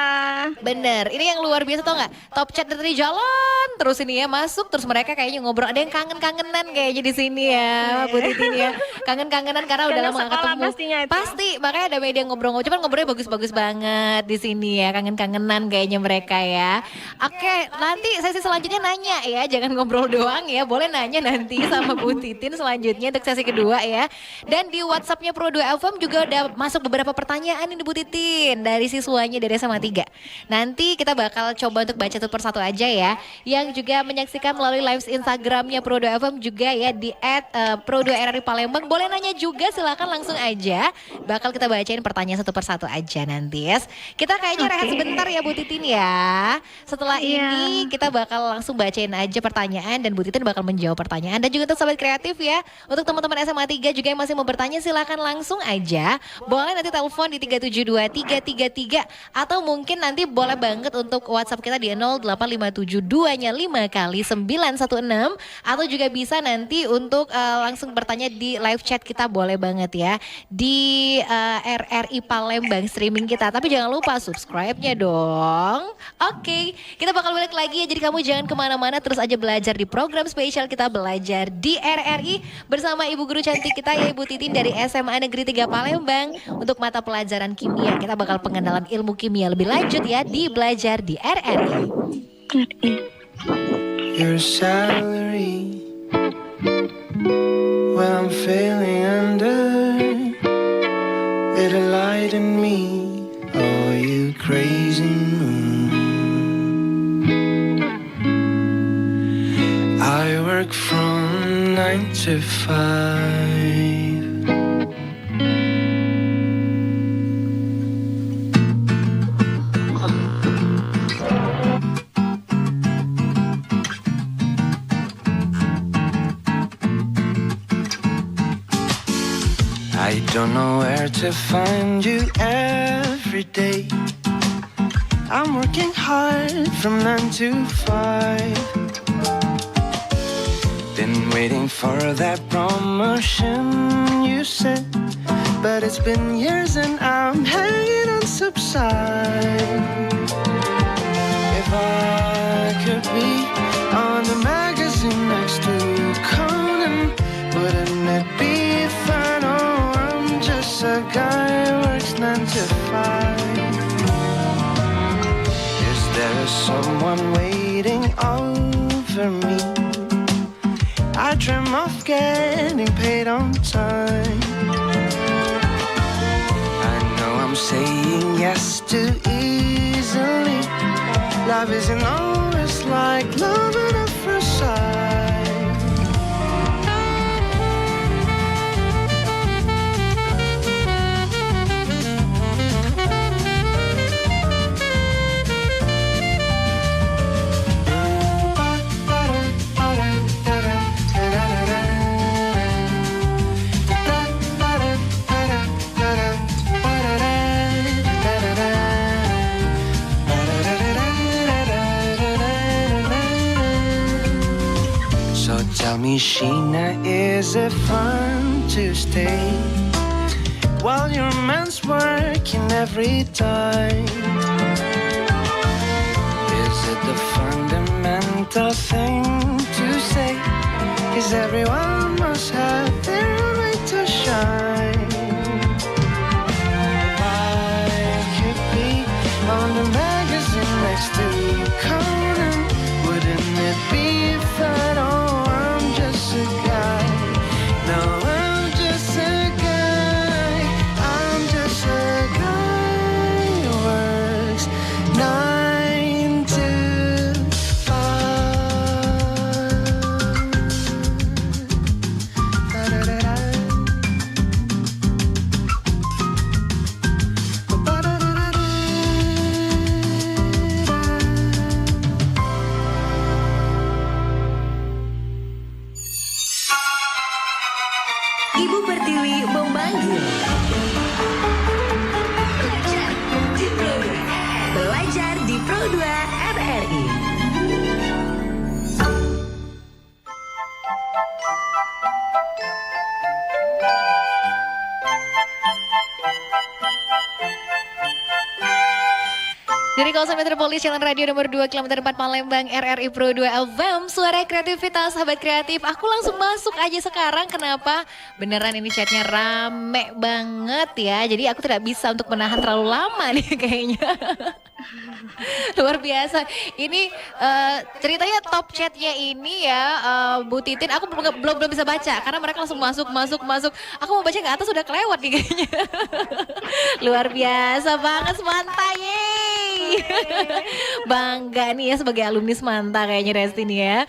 Bener, ini yang luar biasa tau nggak? Top chat dari jalan terus ini ya masuk terus mereka kayaknya ngobrol. Ada yang kangen-kangenan kayaknya di sini ya, Bu Titin ya. Kangen-kangenan karena udah Karena lama nggak sekolah ketemu. pastinya itu. Pasti makanya ada media ngobrol-ngobrol. Cuman ngobrolnya bagus-bagus banget di sini ya. Kangen-kangenan kayaknya mereka ya. Oke, nanti sesi selanjutnya nanya ya, jangan ngobrol doang ya. Boleh nanya nanti sama Bu Titin selanjutnya untuk sesi kedua ya. Dan di WhatsApp-nya Pro 2 FM juga udah masuk beberapa pertanyaan ini Bu Titin dari siswanya dari SMA 3. Nanti kita bakal coba untuk baca satu persatu aja ya. Yang juga menyaksikan melalui live Instagramnya Pro 2 FM juga ya di @pro2rri Palembang. Boleh nanya juga silakan langsung aja. Bakal kita bacain pertanyaan satu persatu aja nanti ya. Kita kayaknya rehat sebentar ya Bu Titin ya. Setelah ini kita bakal langsung bacain aja pertanyaan dan Bu Titin bakal menjawab pertanyaan. Dan juga untuk sobat kreatif ya. Untuk teman-teman SMA 3 juga yang masih mau bertanya silakan langsung aja. Boleh nanti telepon di 372-333 atau mungkin nanti boleh banget untuk WhatsApp kita di 08572-nya 5 kali 916 atau juga bisa nanti untuk langsung bertanya di live chat kita boleh banget ya di RRI Palembang streaming kita. Tapi jangan lupa subscribe-nya dong. Oke, kita bakal balik lagi ya. Jadi kamu jangan kemana-mana, terus aja belajar di program spesial kita belajar di RRI bersama Ibu Guru cantik kita ya Ibu Titin dari SMA Negeri 3 Palembang. Untuk mata pelajaran kimia kita bakal pengenalan ilmu kimia lebih lanjut ya di belajar di RRI. Your salary, well, I'm feeling under. Little light in me, oh, you crazy moon. I work from 9 to 5. I don't know where to find you every day. I'm working hard from 9 to 5. Been waiting for that promotion you said, but it's been years and I'm hanging on subside. If I could be on the magazine next to Conan, wouldn't it be fun? Oh, I'm just a guy who works 9 to 5. Is there someone waiting over me? I dream of getting paid on time. I know I'm saying yes too easily. Love isn't always like love at first sight. Tell me, Sheena, is it fun to stay while your man's working every time? Is it the fundamental thing to say? 'Cause everyone must have their way to shine. If I could be on the magazine next to Conan, wouldn't it be fun? Oh, I'm just a guy. No, I'm just a guy. I'm just a guy who works 9 to RRI. Dari kawasan metropolis Jalan Radio nomor 2 kilometer 4 Palembang, RRI Pro 2 FM, suara kreativitas sahabat kreatif. Aku langsung masuk aja sekarang, kenapa? Beneran ini chatnya rame banget ya, jadi aku tidak bisa untuk menahan terlalu lama nih kayaknya. Luar biasa. Ini ceritanya top chatnya ini ya, Bu Titin, aku belum bisa baca karena mereka langsung masuk. Aku mau baca ke atas udah kelewat nih kayaknya. Luar biasa banget Semanta, yeay. Bangga nih ya sebagai alumni Semanta kayaknya Resti nih ya.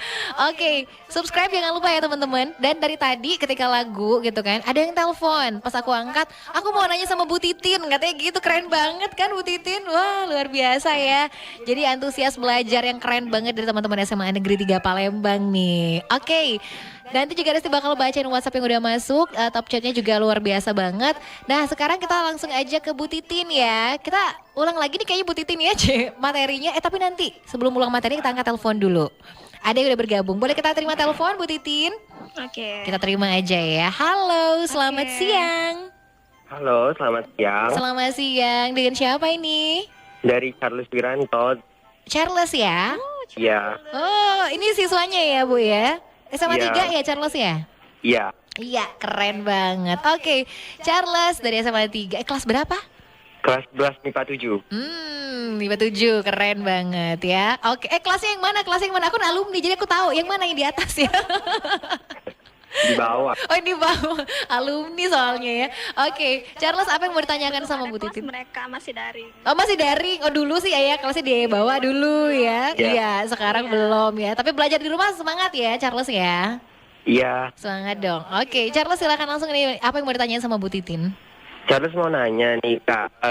Oke, subscribe jangan lupa ya teman-teman. Dan dari tadi ketika lagu gitu kan, ada yang telepon. Pas aku angkat, aku mau nanya sama Bu Titin, katanya gitu, keren banget kan Bu Titin. Wah, luar biasa ya. Jadi antusias belajar yang keren banget dari teman-teman SMA Negeri 3 Palembang nih. Oke. Nanti juga Resti bakal bacain WhatsApp yang udah masuk, top chatnya juga luar biasa banget. Nah sekarang kita langsung aja ke Bu Titin ya. Kita ulang lagi nih kayaknya Bu Titin ya materinya. Tapi nanti sebelum ulang materi kita angkat telepon dulu. Ada yang udah bergabung, boleh kita terima telepon Bu Titin? Oke. Kita terima aja ya. Halo, selamat siang. Halo, selamat siang. Selamat siang, dengan siapa ini? Dari Charles Wiranto. Charles ya? Iya, Oh ini siswanya ya Bu ya? SMA Iya. 3 ya Charles ya? iya. Iya, keren banget. Oke, Charles dari SMA 3. Kelas berapa? Kelas 11 MIPA 7. 57, keren banget ya. Oke, kelasnya yang mana? Kelasnya yang mana? Aku alumni, jadi aku tahu yang mana yang di atas ya. Di bawah. Oh, di bawah. Alumni soalnya ya. Oke, Charles apa yang mau ditanyakan sama Bu Kelas Titin? mereka masih daring. Oh, masih daring. Oh, dulu sih ya kelasnya di bawah dulu ya. Iya. Iya, sekarang belum ya. Tapi belajar di rumah semangat ya, Charles ya. Iya, Semangat dong. Oke, Charles silakan langsung nih. Apa yang mau ditanyain sama Bu Titin? Charles mau nanya nih Kak.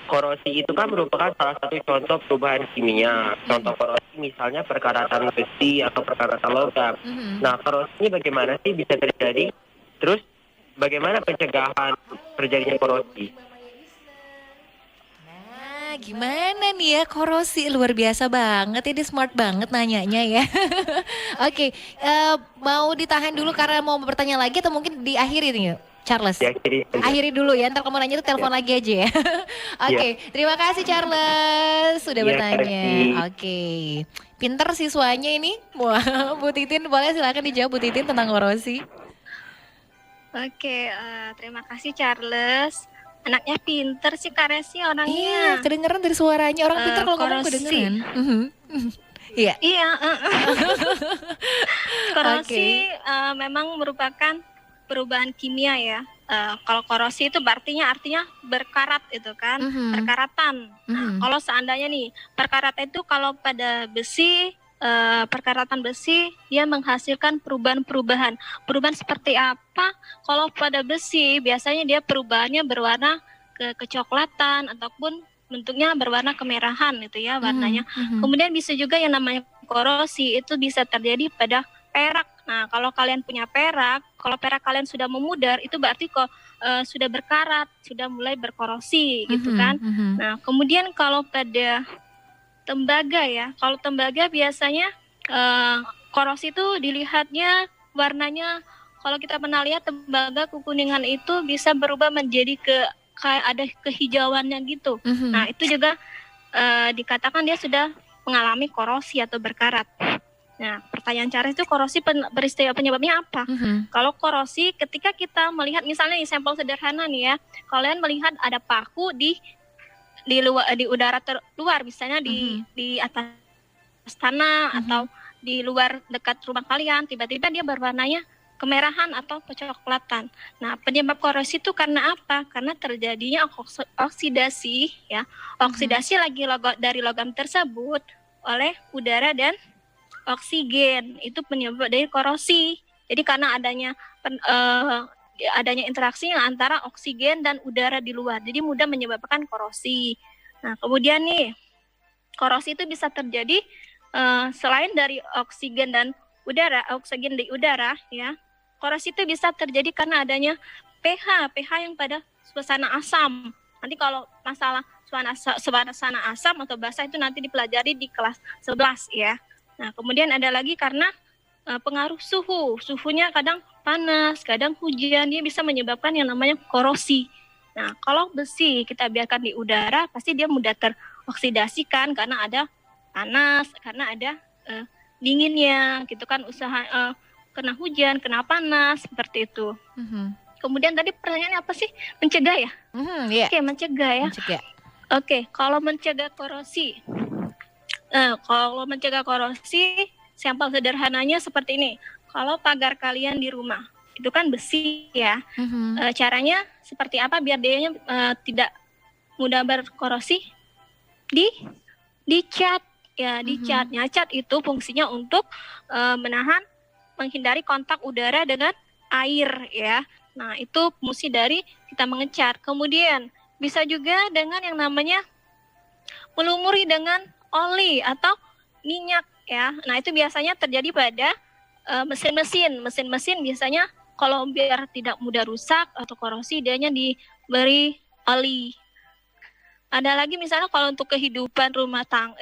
Korosi itu kan merupakan salah satu contoh perubahan kimia. Contoh korosi misalnya perkaratan besi atau perkaratan logam. Nah, korosi ini bagaimana sih bisa terjadi? Terus bagaimana pencegahan terjadinya korosi? Nah, gimana nih ya korosi, luar biasa banget ini, smart banget nanyanya ya. Oke, mau ditahan dulu karena mau bertanya lagi atau mungkin diakhiri nih Charles? Diakhiri saja. Akhiri dulu ya, ntar kamu nanya tuh telepon lagi aja ya. Oke, terima kasih Charles sudah Iya, bertanya. Resti. Oke, pinter siswanya ini. Wah, Bu Titin boleh silakan dijawab Bu Titin tentang korosi. Oke, terima kasih Charles. Anaknya pinter sih Kak Resi Iya, orangnya. kedengeran dari suaranya orang pinter kalau ngomong korosi. kedengeran. Iya. Iya, korosi memang merupakan perubahan kimia ya. Kalau korosi itu artinya berkarat itu kan, perkaratan. Nah, kalau seandainya nih perkaratan itu kalau pada besi, perkaratan besi dia menghasilkan perubahan seperti apa? Kalau pada besi biasanya dia perubahannya berwarna kecoklatan ataupun bentuknya berwarna kemerahan itu ya warnanya. Kemudian bisa juga yang namanya korosi itu bisa terjadi pada perak. Nah, kalau kalian punya perak, kalau perak kalian sudah memudar, itu berarti kok sudah berkarat, sudah mulai berkorosi gitu kan. Nah, kemudian kalau pada tembaga ya, kalau tembaga biasanya korosi itu dilihatnya warnanya, kalau kita pernah lihat tembaga kekuningan itu bisa berubah menjadi kayak ada kehijauannya gitu. Nah, itu juga dikatakan dia sudah mengalami korosi atau berkarat. Nah, pertanyaan Charles itu korosi peristiwa penyebabnya apa? Kalau korosi ketika kita melihat misalnya di sampel sederhana nih ya, kalian melihat ada paku di udara luar, misalnya di atas tanah atau di luar dekat rumah kalian, tiba-tiba dia berwarnanya kemerahan atau kecoklatan. Nah, penyebab korosi itu karena apa? Karena terjadinya oksidasi ya. Oksidasi dari logam tersebut oleh udara dan oksigen, itu penyebab dari korosi. Jadi karena adanya interaksi antara oksigen dan udara di luar, jadi mudah menyebabkan korosi. Nah, kemudian nih korosi itu bisa terjadi selain dari oksigen di udara ya. Korosi itu bisa terjadi karena adanya pH yang pada suasana asam. Nanti kalau masalah suasana asam atau basah itu nanti dipelajari di kelas 11 ya. Nah, kemudian ada lagi karena pengaruh suhunya kadang panas, kadang hujan, dia bisa menyebabkan yang namanya korosi. Nah, kalau besi kita biarkan di udara, pasti dia mudah teroksidasi kan, karena ada panas, karena ada dinginnya, gitu kan, kena hujan, kena panas, seperti itu. Kemudian tadi pertanyaannya apa sih? Mencegah ya? Iya. Oke, mencegah ya. Oke, kalau mencegah korosi. Kalau mencegah korosi, sampel sederhananya seperti ini. Kalau pagar kalian di rumah, itu kan besi ya. Caranya seperti apa biar dia tidak mudah berkorosi? Dicat ya, dicat. Cat itu fungsinya untuk menghindari kontak udara dengan air ya. Nah, itu fungsi dari kita mengecat. Kemudian bisa juga dengan yang namanya melumuri dengan oli atau minyak ya. Nah, itu biasanya terjadi pada mesin-mesin. Mesin-mesin biasanya kalau biar tidak mudah rusak atau korosi, dianya diberi oli. Ada lagi misalnya kalau untuk kehidupan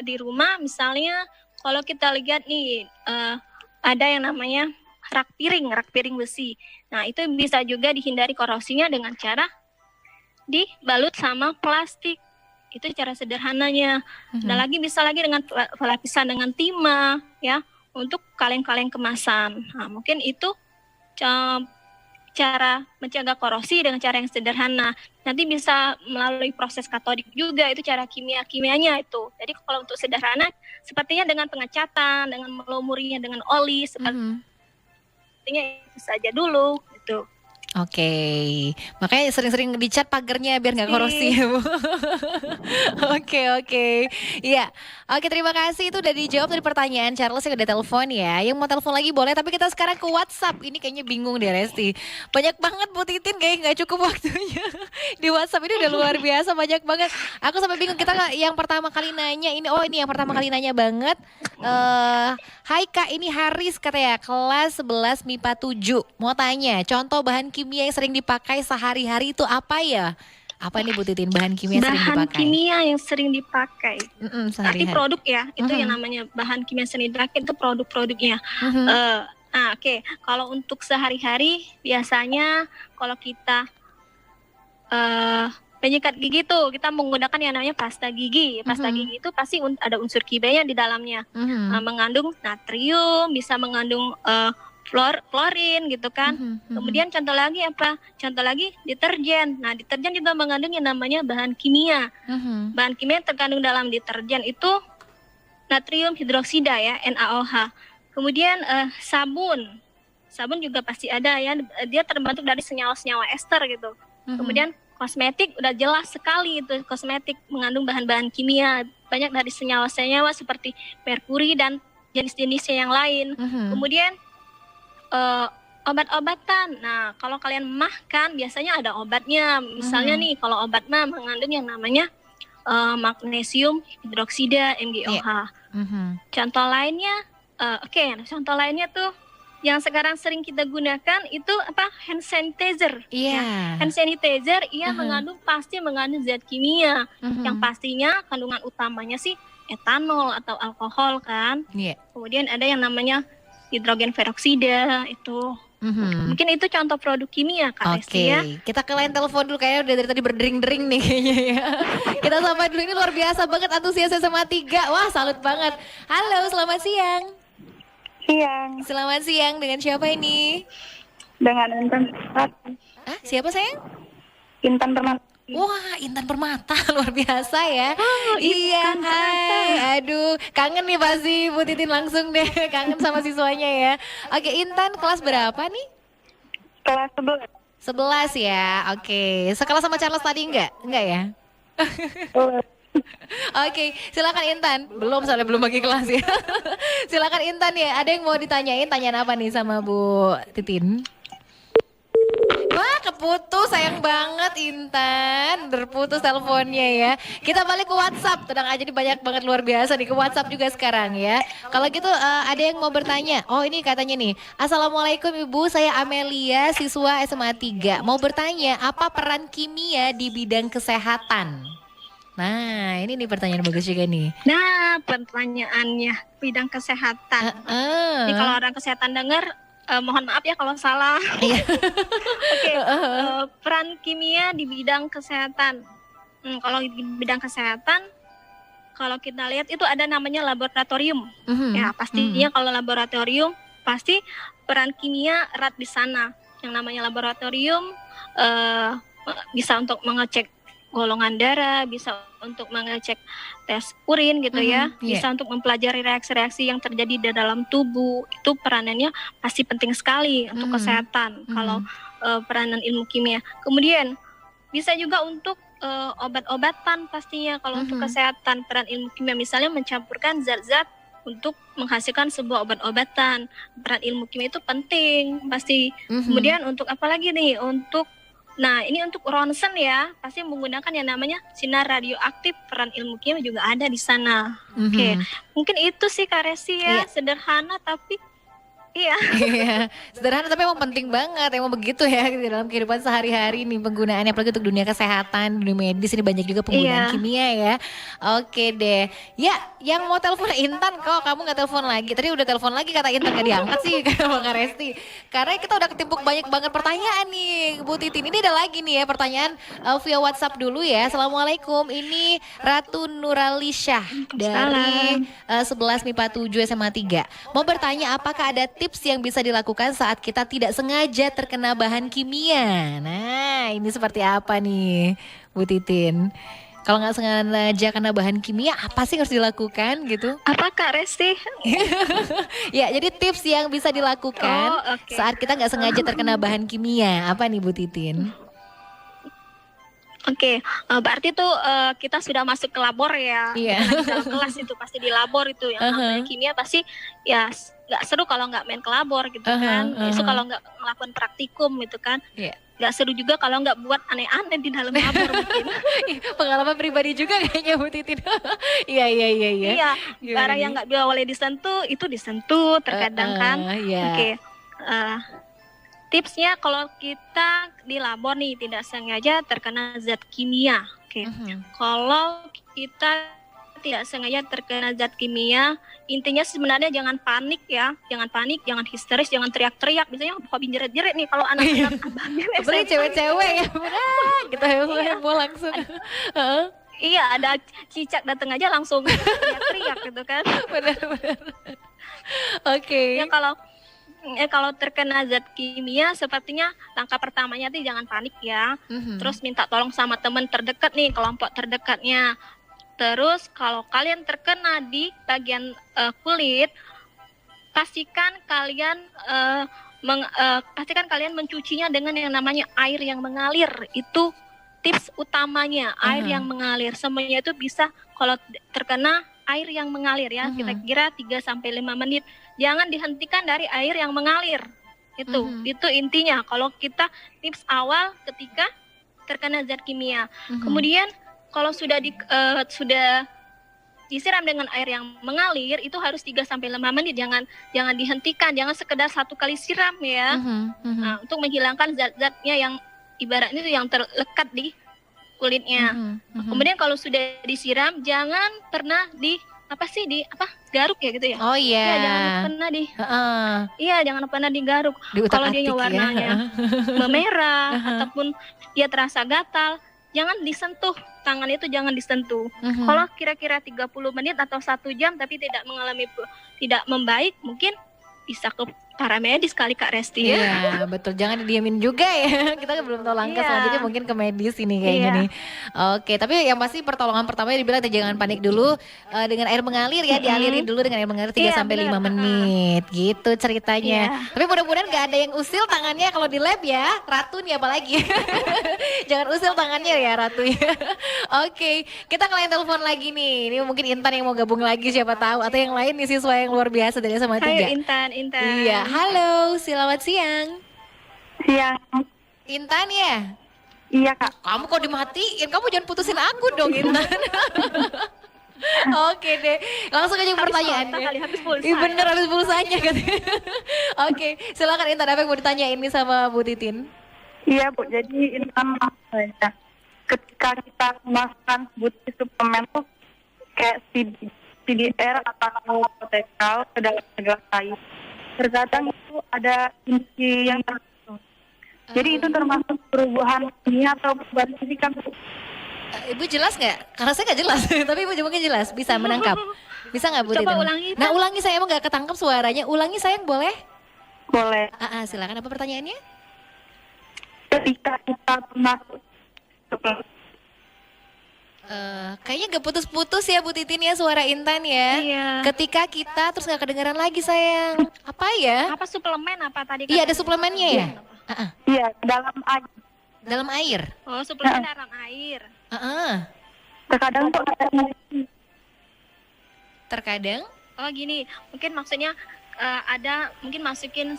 di rumah, misalnya kalau kita lihat nih ada yang namanya rak piring besi. Nah, itu bisa juga dihindari korosinya dengan cara dibalut sama plastik. Itu cara sederhananya. Ada lagi bisa lagi dengan lapisan dengan timah ya, untuk kaleng-kaleng kemasan. Nah, mungkin itu cara mencegah korosi dengan cara yang sederhana. Nanti bisa melalui proses katodik juga, itu cara kimianya itu. Jadi kalau untuk sederhana, sepertinya dengan pengecatan, dengan melumurinya dengan oli, sepertinya itu saja dulu. Gitu. Oke, makanya sering-sering dicat pagarnya biar nggak korosi ya Bu. Oke, iya. Oke, terima kasih, itu udah dijawab dari pertanyaan Charles yang udah telepon ya. Yang mau telepon lagi boleh, tapi kita sekarang ke WhatsApp. Ini kayaknya bingung deh Resti. Banyak banget Bu Titin, kayaknya nggak cukup waktunya. Di WhatsApp ini udah luar biasa, banyak banget. Aku sampai bingung, kita yang pertama kali nanya ini, ini yang pertama kali nanya banget. Hai Kak, ini Haris katanya, kelas 11 MIPA 7. Mau tanya, contoh bahan kimia yang sering dipakai sehari-hari itu apa ya? Apa nih Bu Titin bahan kimia sering dipakai? Bahan kimia yang sering dipakai. Arti produk ya, itu yang namanya bahan kimia sering dipakai itu produk-produknya. Oke. Kalau untuk sehari-hari biasanya kalau kita penyikat gigi tuh kita menggunakan yang namanya pasta gigi. Pasta gigi itu pasti ada unsur kimianya di dalamnya. Mengandung natrium, bisa mengandung klorin gitu kan. Kemudian contoh lagi apa? Contoh lagi deterjen. Nah, deterjen juga mengandung yang namanya bahan kimia. Bahan kimia yang terkandung dalam deterjen itu natrium hidroksida ya, NaOH. Kemudian sabun. Sabun juga pasti ada ya. Dia terbentuk dari senyawa-senyawa ester gitu. Kemudian kosmetik udah jelas sekali itu, kosmetik mengandung bahan-bahan kimia. Banyak dari senyawa-senyawa seperti merkuri dan jenis-jenisnya yang lain. Kemudian obat-obatan. Nah, kalau kalian mah kan biasanya ada obatnya. Misalnya nih, kalau obat mah mengandung yang namanya magnesium hidroksida MgOH. Contoh lainnya, contoh lainnya tuh yang sekarang sering kita gunakan itu apa? Hand sanitizer. Hand sanitizer pasti mengandung zat kimia. Yang pastinya kandungan utamanya sih etanol atau alkohol kan. Kemudian ada yang namanya hidrogen peroksida itu. Mungkin itu contoh produk kimia Kak Resti ya. Kita ke line telepon dulu, kayaknya udah dari tadi berdering-dering nih kayaknya ya. Kita sapa dulu, ini luar biasa banget antusias SMA 3. Wah, salut banget. Halo, selamat siang. Selamat siang, dengan siapa ini? Dengan Intan Permata. Siapa sayang? Intan Permata. Wah, Intan Permata, luar biasa ya. Iya, hai. Aduh, kangen nih pasti Bu Titin langsung deh, kangen sama siswanya ya. Oke, Intan kelas berapa nih? Kelas 11. 11 ya, oke. Sekelas sama Charles tadi enggak? Enggak ya? Oke, silakan Intan. Soalnya belum bagi kelas ya. Silakan Intan ya, ada yang mau ditanyain, tanyaan apa nih sama Bu Titin? Wah, keputus, sayang banget Intan, terputus teleponnya ya. Kita balik ke WhatsApp, tenang aja nih, banyak banget luar biasa nih ke WhatsApp juga sekarang ya. Kalau gitu ada yang mau bertanya. Oh, ini katanya nih, Assalamualaikum Ibu, saya Amelia, siswa SMA 3. Mau bertanya, apa peran kimia di bidang kesehatan? Nah, ini nih pertanyaan bagus juga nih. Nah, pertanyaannya bidang kesehatan. Ini kalau orang kesehatan dengar, mohon maaf ya kalau salah. Iya. Oke, peran kimia di bidang kesehatan. Kalau di bidang kesehatan, kalau kita lihat itu ada namanya laboratorium. Ya, pastinya kalau laboratorium pasti peran kimia erat di sana. Yang namanya laboratorium bisa untuk mengecek golongan darah, bisa untuk mengecek tes urin gitu ya, bisa untuk mempelajari reaksi-reaksi yang terjadi di dalam tubuh. Itu peranannya pasti penting sekali untuk kesehatan kalau peranan ilmu kimia. Kemudian bisa juga untuk obat-obatan pastinya kalau untuk kesehatan. Peran ilmu kimia misalnya mencampurkan zat-zat untuk menghasilkan sebuah obat-obatan. Peran ilmu kimia itu penting pasti. Kemudian untuk apa lagi nih? Nah, ini untuk ronsen ya, pasti menggunakan yang namanya sinar radioaktif. Peran ilmu kimia juga ada di sana. Oke, mungkin itu sih Kak Resi ya, sederhana tapi iya. Sederhana tapi emang penting banget, emang begitu ya di dalam kehidupan sehari-hari nih penggunaannya, apalagi untuk dunia kesehatan, dunia medis ini banyak juga penggunaan kimia ya. Oke deh, ya yang mau telepon Intan kok kamu nggak telepon lagi? Tadi udah telepon lagi kata Intan nggak diangkat sih kata Bang Resti. Karena kita udah ketimpuk banyak banget pertanyaan nih Bu Titin. Ini ada lagi nih ya pertanyaan via WhatsApp dulu ya. Assalamualaikum, ini Ratu Nuralisyah dari 11 MIPA 7 SMA 3. Mau bertanya apakah ada tips yang bisa dilakukan saat kita tidak sengaja terkena bahan kimia. Nah, ini seperti apa nih, Bu Titin? Kalau nggak sengaja kena bahan kimia, apa sih yang harus dilakukan gitu? Apa Kak Resti? Ya, jadi tips yang bisa dilakukan saat kita nggak sengaja terkena bahan kimia, apa nih Bu Titin? Oke, berarti tuh kita sudah masuk ke labor ya. Iya. Di dalam kelas itu pasti di labor itu yang namanya kimia pasti ya nggak seru kalau nggak main ke labor gitu kan. Itu kalau nggak melakukan praktikum gitu kan. Nggak seru juga kalau nggak buat aneh-aneh di dalam labor mungkin. Pengalaman pribadi juga kayaknya Bu Titin. Iya. Iya, barang yang nggak boleh disentuh itu disentuh terkadang kan. Oke. Tipsnya kalau kita di labor nih tidak sengaja terkena zat kimia. Kalau kita tidak sengaja terkena zat kimia, intinya sebenarnya jangan panik ya, jangan panik, jangan histeris, jangan teriak-teriak. Biasanya hobi jerit-jerit nih kalau anak-anak abangnya. Apalagi cewek-cewek ya, kita heboh langsung. Iya, ada cicak datang aja langsung teriak-teriak gitu kan. Benar-benar. Oke. Ya kalau terkena zat kimia sepertinya langkah pertamanya tuh jangan panik ya. Terus minta tolong sama teman terdekat nih, kelompok terdekatnya. Terus kalau kalian terkena di bagian kulit, pastikan kalian mencucinya dengan yang namanya air yang mengalir. Itu tips utamanya, air yang mengalir. Semuanya itu bisa kalau terkena air yang mengalir ya, kira-kira 3-5 menit. Jangan dihentikan dari air yang mengalir. Itu intinya kalau kita tips awal ketika terkena zat kimia. Kemudian kalau sudah disiram dengan air yang mengalir itu harus 3-5 menit, jangan dihentikan, jangan sekedar satu kali siram ya. Nah, untuk menghilangkan zat-zatnya yang ibaratnya itu yang terlekat di kulitnya. Kemudian kalau sudah disiram jangan pernah garuk ya gitu ya. Oh iya. Ya, jangan pernah jangan pernah digaruk. Kalau dia warnanya memerah ataupun dia terasa gatal, jangan disentuh, tangan itu jangan disentuh. Kalau kira-kira 30 menit atau 1 jam tapi tidak membaik, mungkin bisa ke paramedis kali Kak Resti ya. Iya betul, jangan didiamin juga ya. Kita belum tahu langkah selanjutnya mungkin ke medis ini kayaknya nih. Oke, tapi yang pasti pertolongan pertamanya dibilang jangan panik dulu, dengan air mengalir ya, dialirin dulu dengan air mengalir 3-5 menit gitu ceritanya. Tapi mudah-mudahan gak ada yang usil tangannya kalau di lab ya, Ratu nih apalagi. Jangan usil tangannya ya Ratu ya. Oke, kita ke telepon lagi nih. Ini mungkin Intan yang mau gabung lagi siapa tahu, atau yang lain nih siswa yang luar biasa dari SMA 3. Hai Intan. Iya, halo, selamat siang. Siang. Intan ya? Iya Kak. Kamu kok dimatiin? Kamu jangan putusin aku dong Intan. Oke deh, langsung aja pertanyaannya. Habis pulsa. Iya bener, habis pulsanya katanya. Oke, silakan Intan, apa yang mau ditanyain nih sama Bu Titin? Iya Bu, jadi Intan mau tanya. ketika kita memasukkan butir suplemen tuh kayak CDR atau protekal ke dalam gelas air, terkadang itu ada inti yang tertentu. Jadi itu termasuk perubahan kimia atau perubahan fisika. Ibu jelas nggak? Karena saya nggak jelas, tapi Ibu mungkin jelas, bisa menangkap. Bisa nggak Bu Coba Titin? ulangi, Nah ulangi, saya emang nggak ketangkap suaranya. Ulangi sayang, boleh? Boleh. Silakan, apa pertanyaannya? Ketika kita masuk Kayaknya gak putus-putus ya Bu Titin ya, suara Intan ya. Iya. Ketika kita terus gak kedengaran lagi sayang. Apa ya? Apa suplemen apa tadi? Iya, ada katanya? suplemennya ya? iya dalam air, Dalam air. Oh, suplemen dalam air. terkadang tuh ada Terkadang. Oh gini, mungkin maksudnya ada mungkin masukin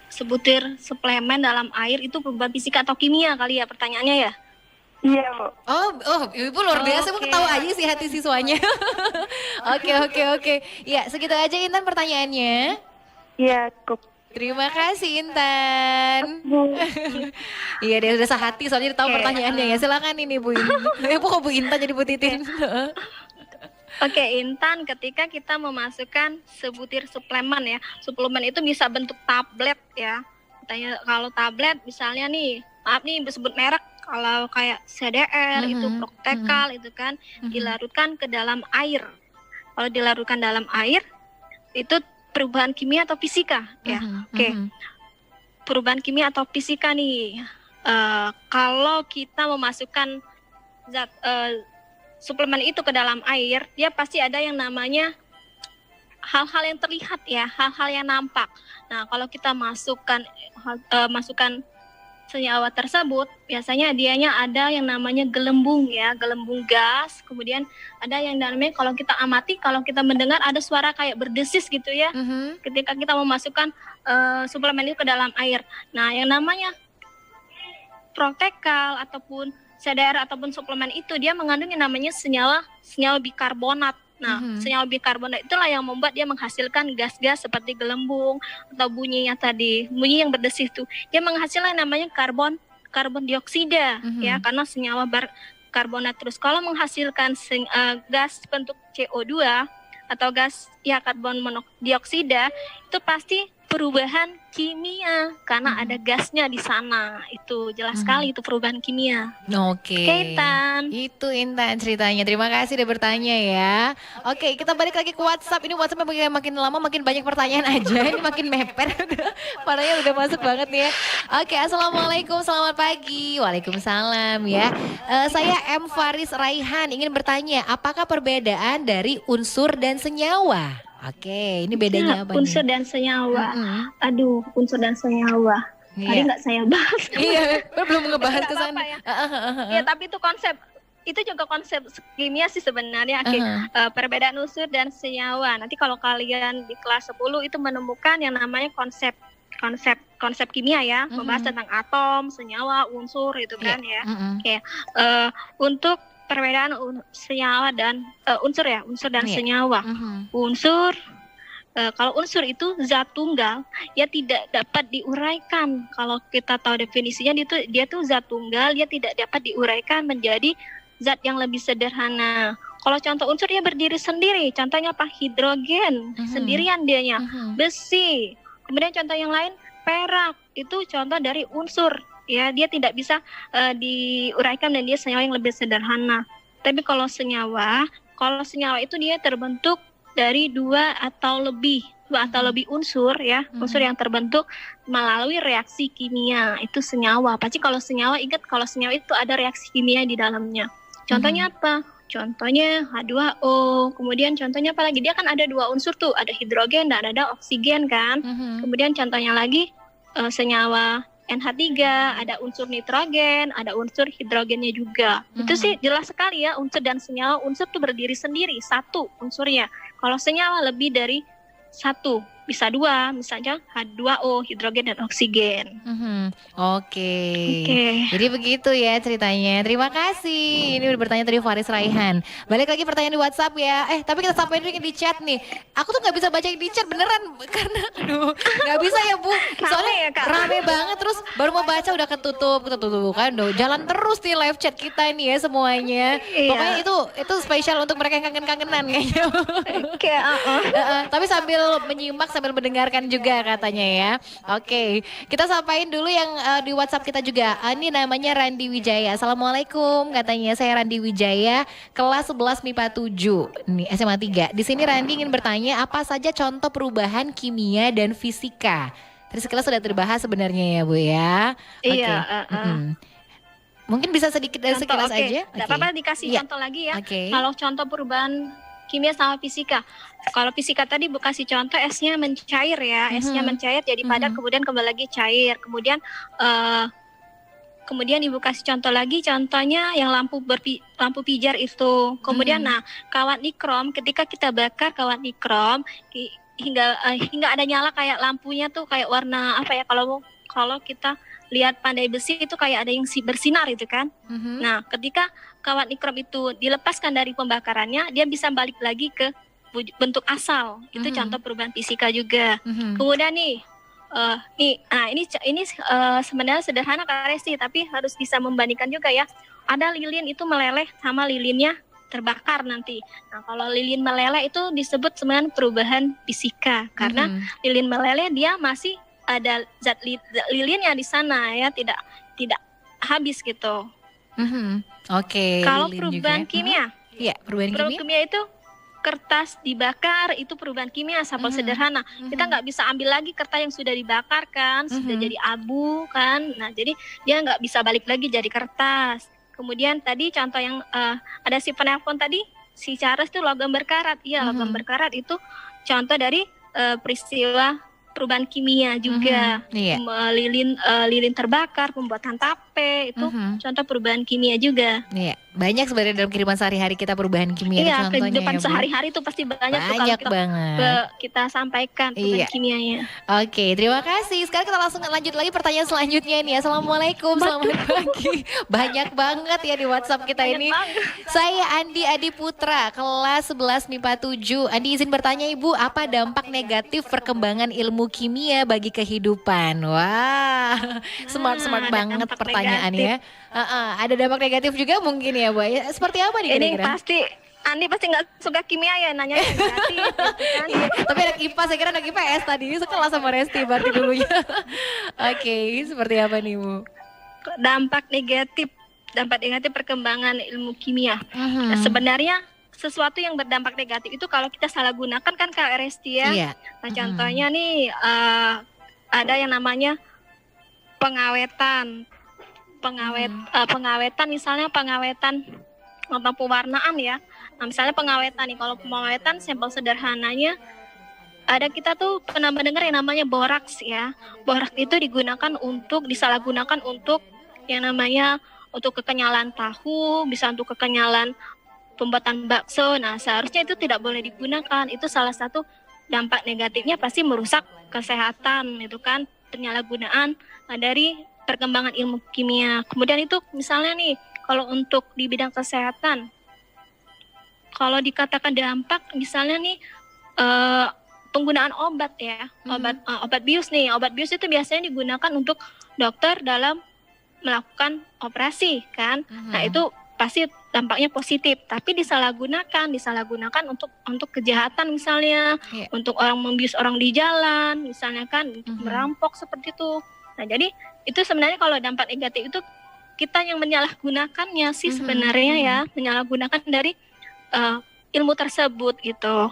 sebutir suplemen dalam air itu perubahan fisika atau kimia kali ya pertanyaannya ya? iya Bu. Oh, Ibu luar biasa, Ibu Oke. ketawa aja sih hati siswanya. Oke. Ya, segitu aja Intan pertanyaannya. Iya cukup. Terima kasih Intan. Bu. Iya, dia udah sehati soalnya dia tahu Oke. pertanyaannya ya. Silakan ini Bu Intan. Ibu kok Bu Intan jadi Bu Titin? Oke, Intan, ketika kita memasukkan sebutir suplemen ya, suplemen itu bisa bentuk tablet ya. Katanya kalau tablet misalnya nih, maaf nih sebut merek, kalau kayak CDR itu Proctecal itu kan dilarutkan ke dalam air. Kalau dilarutkan dalam air itu perubahan kimia atau fisika ya. Oke. Perubahan kimia atau fisika nih. Kalau kita memasukkan zat suplemen itu ke dalam air, dia pasti ada yang namanya hal-hal yang terlihat ya, hal-hal yang nampak. Nah, kalau kita masukkan senyawa tersebut, biasanya dianya ada yang namanya gelembung ya, gelembung gas. Kemudian ada yang namanya kalau kita amati, kalau kita mendengar ada suara kayak berdesis gitu ya, ketika kita memasukkan suplemen itu ke dalam air. Nah, yang namanya Proctecal ataupun CDR ataupun suplemen itu dia mengandung yang namanya senyawa bikarbonat. Nah, senyawa bikarbonat itulah yang membuat dia menghasilkan gas-gas seperti gelembung atau bunyinya tadi, bunyi yang berdesis itu. Dia menghasilkan yang namanya karbon dioksida ya, karena senyawa karbonat. Terus kalau menghasilkan gas bentuk CO2 atau gas ya karbon monodioksida itu pasti perubahan kimia karena ada gasnya di sana. Itu jelas sekali itu perubahan kimia. Oke. Intan. Itu Intan ceritanya. Terima kasih udah bertanya ya. Oke, kita balik lagi ke WhatsApp. Ini WhatsApp makin lama makin banyak pertanyaan aja. Ini makin meper. Padahal udah masuk banget nih ya. Oke, assalamualaikum, selamat pagi. Waalaikumsalam ya. Saya M Faris Raihan ingin bertanya, apakah perbedaan dari unsur dan senyawa? Oke, ini bedanya apa nih? Unsur dan senyawa. Aduh, unsur dan senyawa. Tadi nggak saya bahas. Iya, belum ngebahas ke sana. Ya, tapi itu konsep. Itu juga konsep kimia sih sebenarnya. Perbedaan unsur dan senyawa. Nanti kalau kalian di kelas 10 itu menemukan yang namanya konsep kimia ya, membahas tentang atom, senyawa, unsur itu kan ya. Oke. Untuk perbedaan senyawa dan unsur ya, unsur dan senyawa. Unsur kalau unsur itu zat tunggal, ya tidak dapat diuraikan. Kalau kita tahu definisinya, dia tuh zat tunggal, dia tidak dapat diuraikan menjadi zat yang lebih sederhana. Kalau contoh unsur dia berdiri sendiri, contohnya apa? Hidrogen, sendirian dianya. Besi, kemudian contoh yang lain perak, itu contoh dari unsur. Ya, dia tidak bisa diuraikan dan dia senyawa yang lebih sederhana. Tapi kalau senyawa itu dia terbentuk dari dua atau lebih unsur ya, unsur yang terbentuk melalui reaksi kimia, itu senyawa. Pasti kalau senyawa, ingat kalau senyawa itu ada reaksi kimia di dalamnya. Contohnya apa? Contohnya H2O, kemudian contohnya apa lagi? Dia kan ada dua unsur tuh, ada hidrogen dan ada oksigen kan. Kemudian contohnya lagi senyawa NH3, ada unsur nitrogen, ada unsur hidrogennya juga. Itu sih jelas sekali ya, unsur dan senyawa. Unsur tuh berdiri sendiri, satu unsurnya. Kalau senyawa lebih dari satu bisa dua, misalnya H2O, hidrogen dan oksigen. Oke. Oke. Jadi begitu ya ceritanya. Terima kasih. Ini udah bertanya tadi Faris Raihan. Balik lagi pertanyaan di WhatsApp ya. Tapi kita sampai dulu di chat nih. Aku tuh nggak bisa baca di chat beneran karena aduh nggak bisa ya Bu. Soalnya ya, Kak. rame banget terus baru mau baca udah ketutup kan. Jalan terus nih live chat kita ini ya semuanya. Iya. Pokoknya itu spesial untuk mereka yang kangen-kangenan kayaknya. Oke, Tapi sambil menyimak sambil mendengarkan juga katanya ya. Oke, kita sampaikan dulu yang di WhatsApp kita juga. Ini namanya Randi Wijaya. Assalamualaikum katanya. Saya Randi Wijaya, kelas 11 MIPA 7. Nih SMA 3. Di sini Randi ingin bertanya apa saja contoh perubahan kimia dan fisika. Tadi sekilas sudah terbahas sebenarnya ya Bu ya. Oke. Iya. Mungkin bisa sedikit dari sekilas Oke. aja. Nggak Oke. apa-apa dikasih Iya. contoh lagi ya. Oke. Kalau contoh perubahan kimia sama fisika. Kalau fisika tadi Bu kasih contoh esnya mencair ya. Esnya mencair jadi padat kemudian kembali lagi cair. Kemudian Ibu kasih contoh lagi, contohnya yang lampu pijar itu. Kemudian nah, kawat nikrom ketika kita bakar kawat nikrom hingga ada nyala kayak lampunya tuh kayak warna apa ya, kalau kita lihat pandai besi itu kayak ada yang bersinar itu kan. Nah, ketika kawat nikrom itu dilepaskan dari pembakarannya, dia bisa balik lagi ke bentuk asal. Itu contoh perubahan fisika juga. Kemudian nih, ini sebenarnya sederhana Kak Resti, tapi harus bisa membandingkan juga ya. Ada lilin itu meleleh sama lilinnya terbakar nanti. Nah, kalau lilin meleleh itu disebut sebenarnya perubahan fisika karena lilin meleleh dia masih ada zat lilinnya di sana ya, tidak habis gitu. Oke. Kalau lilin perubahan juga. kimia, Iya, perubahan kimia. kimia itu kertas dibakar itu perubahan kimia, sampel sederhana. Kita nggak bisa ambil lagi kertas yang sudah dibakar kan, sudah jadi abu kan. Nah, jadi dia nggak bisa balik lagi jadi kertas. Kemudian tadi contoh yang ada si penelpon tadi, si Charles itu logam berkarat. Iya, logam berkarat itu contoh dari peristiwa perubahan kimia juga. Iya. Lilin terbakar, pembuatan tape itu contoh perubahan kimia juga. Iya, banyak sebenarnya dalam kehidupan sehari-hari kita perubahan kimia Iya, contohnya kehidupan ya, Bu. sehari-hari itu pasti banyak tuh Banyak kalau banget. kita sampaikan perubahan Iya. kimianya. Oke, terima kasih. Sekarang kita langsung lanjut lagi pertanyaan selanjutnya nih. Assalamualaikum, selamat pagi. Banyak banget ya di WhatsApp kita Banyak ini. banget. Saya Andi Adi Putra, kelas 11 MIPA 7. Andi izin bertanya Ibu, apa dampak negatif perkembangan ilmu kimia bagi kehidupan? Wah, smart ada banget dampak pertanyaannya. Ada dampak negatif juga mungkin ya, Bu. Ya, seperti apa nih Ini kira-kira? pasti Andi pasti nggak suka kimia ya, nanya yang negatif gitu kan. Tapi anak IPA, saya kira anak IPS tadi sekelas sama Resti berarti dulunya. Oke, seperti apa nih Bu? Dampak negatif perkembangan ilmu kimia. Nah, sebenarnya sesuatu yang berdampak negatif itu kalau kita salah gunakan kan Kak Resti ya. Iya. Nah, contohnya nih ada yang namanya pengawetan. Pengawetan misalnya pengawetan atau pewarnaan ya. Nah, misalnya pengawetan nih, kalau pengawetan sampel sederhananya ada kita tuh pernah mendengar yang namanya boraks ya. Boraks itu disalahgunakan untuk yang namanya untuk kekenyalan tahu, bisa untuk kekenyalan pembuatan bakso. Nah, seharusnya itu tidak boleh digunakan. Itu salah satu dampak negatifnya, pasti merusak kesehatan itu kan, penyalahgunaan dari perkembangan ilmu kimia. Kemudian itu misalnya nih, kalau untuk di bidang kesehatan, kalau dikatakan dampak misalnya nih penggunaan obat ya, obat bius nih. Obat bius itu biasanya digunakan untuk dokter dalam melakukan operasi kan. Nah, itu pasti dampaknya positif, tapi disalahgunakan untuk kejahatan misalnya, untuk orang membius orang di jalan misalnya kan, untuk merampok seperti itu. Nah, jadi itu sebenarnya kalau dampak negatif itu kita yang menyalahgunakannya sih sebenarnya ya, menyalahgunakan dari ilmu tersebut gitu.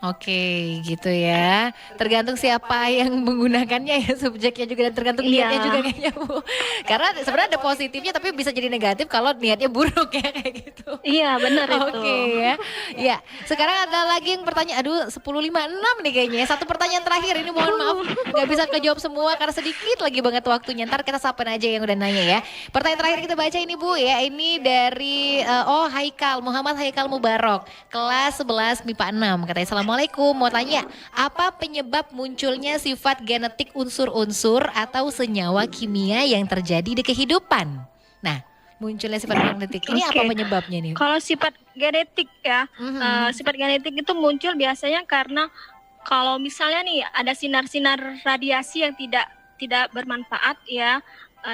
Oke, gitu ya. Tergantung siapa yang menggunakannya ya, subjeknya juga, dan tergantung niatnya juga kayaknya Bu. Karena sebenarnya ada positifnya tapi bisa jadi negatif kalau niatnya buruk ya kayak gitu. Iya, benar itu. Oke ya. Ya, sekarang ada lagi yang bertanya, aduh 10.56 nih kayaknya. Satu pertanyaan terakhir ini, mohon maaf nggak bisa kejawab semua karena sedikit lagi banget waktunya. Ntar kita sapain aja yang udah nanya ya. Pertanyaan terakhir kita baca ini Bu ya. Ini dari Haikal, Muhammad Haikal Mubarok. kelas 11 MIPA 6. Katanya, Assalamualaikum, mau tanya, apa penyebab munculnya sifat genetik unsur-unsur atau senyawa kimia yang terjadi di kehidupan? Nah, munculnya sifat genetik ini apa Oke. penyebabnya nih? Kalau sifat genetik ya, sifat genetik itu muncul biasanya karena kalau misalnya nih ada sinar-sinar radiasi yang tidak bermanfaat ya.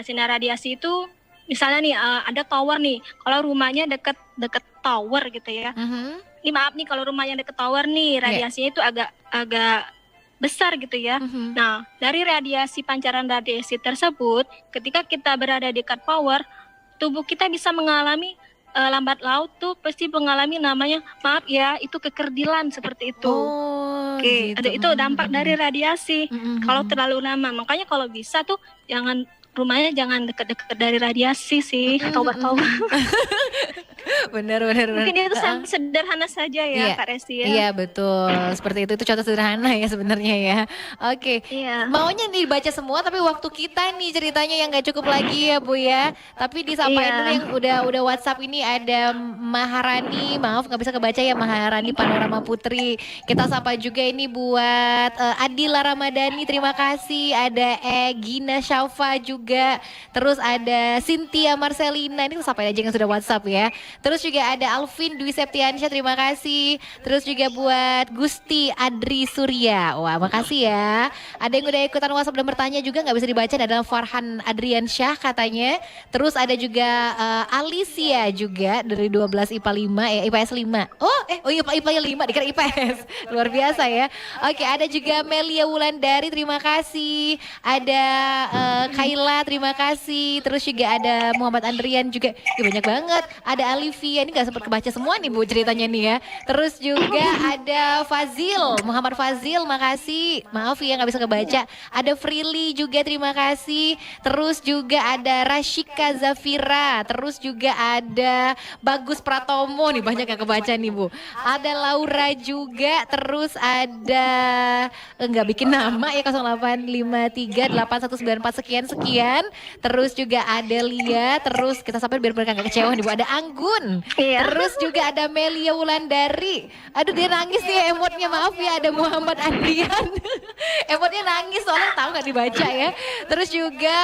Sinar radiasi itu misalnya nih ada tower nih. Kalau rumahnya deket tower gitu ya. Ini maaf nih kalau rumahnya deket tower nih, radiasinya itu agak besar gitu ya. Nah, dari pancaran radiasi tersebut, ketika kita berada di dekat power, tubuh kita bisa mengalami lambat laun tuh pasti mengalami namanya, maaf ya, itu kekerdilan seperti itu. Oke, gitu. itu dampak dari radiasi. Kalau terlalu lama, makanya kalau bisa tuh rumahnya jangan dekat-dekat dari radiasi sih, tower-tower. Bener. Mungkin itu sederhana saja ya, Kak Resti ya. Iya betul, seperti itu contoh sederhana ya sebenarnya ya. Oke, Iya. maunya nih baca semua tapi waktu kita nih ceritanya yang gak cukup lagi ya Bu ya. Tapi disapain Iya. dulu yang udah WhatsApp ini ada Maharani, maaf gak bisa kebaca ya, Maharani Panorama Putri. Kita sapa juga ini buat Adila Ramadhani, terima kasih. Ada Gina Syafa juga. Terus ada Cynthia Marcelina, ini sapain aja yang sudah WhatsApp ya. Terus juga ada Alvin Dwi Septiansyah, terima kasih. Terus juga buat Gusti Adri Surya. Wah, makasih ya. Ada yang udah ikutan WhatsApp dan bertanya juga nggak bisa dibaca, adalah Farhan Adriansyah katanya. Terus ada juga Alicia juga dari 12 IPA 5 IPS 5. IPA 5 dikira IPS. Luar biasa ya. Oke, ada juga Melia Wulandari, terima kasih. Ada Kaila, terima kasih. Terus juga ada Muhammad Andrian juga. Banyak banget. Ada Alivia, ini gak sempat kebaca semua nih Bu ceritanya nih ya. Terus juga ada Fazil, Muhammad Fazil, makasih. Maaf ya gak bisa kebaca. Ada Frili juga, terima kasih. Terus juga ada Rashika Zafira. Terus juga ada Bagus Pratomo, nih banyak yang kebaca nih Bu. Ada Laura juga. Terus ada nggak bikin nama ya, 08538194 sekian. Terus juga ada Lia. Terus kita sampai biar mereka gak kecewa nih Bu. Ada Anggun. Iya. Terus juga ada Melia Wulandari. Aduh dia nangis nih emotnya, maaf ya. Ada Muhammad Andrian. Emotnya nangis soalnya tahu nggak dibaca ya. Terus juga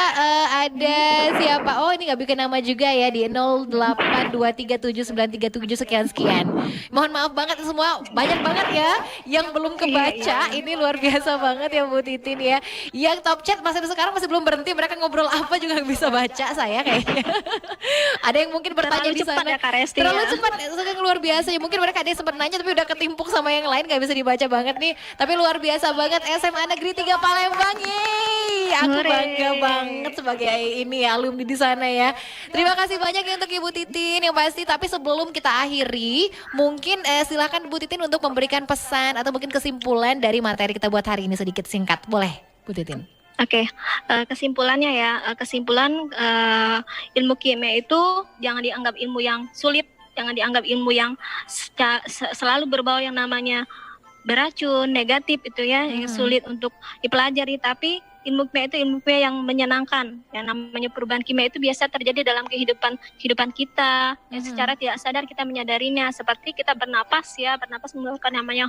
ada siapa? Oh ini nggak bikin nama juga ya, di 08237937 sekian. Mohon maaf banget semua, banyak banget ya yang belum kebaca. Ini luar biasa banget ya Bu Titin ya. Yang top chat sekarang masih belum berhenti, mereka ngobrol apa juga nggak bisa baca saya kayaknya. Ada yang mungkin bertanya di sana. Ya, Kak Resti, terlalu ya. cepat, saking luar biasa ya. Mungkin mereka ada yang sempat nanya tapi udah ketimpuk sama yang lain, nggak bisa dibaca banget nih. Tapi luar biasa banget, SMA Negeri 3 Palembang. Yeay, aku Hore. bangga banget sebagai ini ya, alumni di sana ya. Terima kasih banyak ya untuk Ibu Titin yang pasti. Tapi sebelum kita akhiri, mungkin silakan Ibu Titin untuk memberikan pesan atau mungkin kesimpulan dari materi kita buat hari ini sedikit singkat. Boleh Bu Titin? Oke, kesimpulannya ya, ilmu kimia itu jangan dianggap ilmu yang sulit, jangan dianggap ilmu yang selalu berbau yang namanya beracun, negatif itu ya, yang sulit untuk dipelajari. Tapi ilmu kimia itu ilmu kimia yang menyenangkan. Yang namanya perubahan kimia itu biasa terjadi dalam kehidupan kita. Yang secara tidak sadar kita menyadarinya. Seperti kita bernapas ya, bernapas mengeluarkan namanya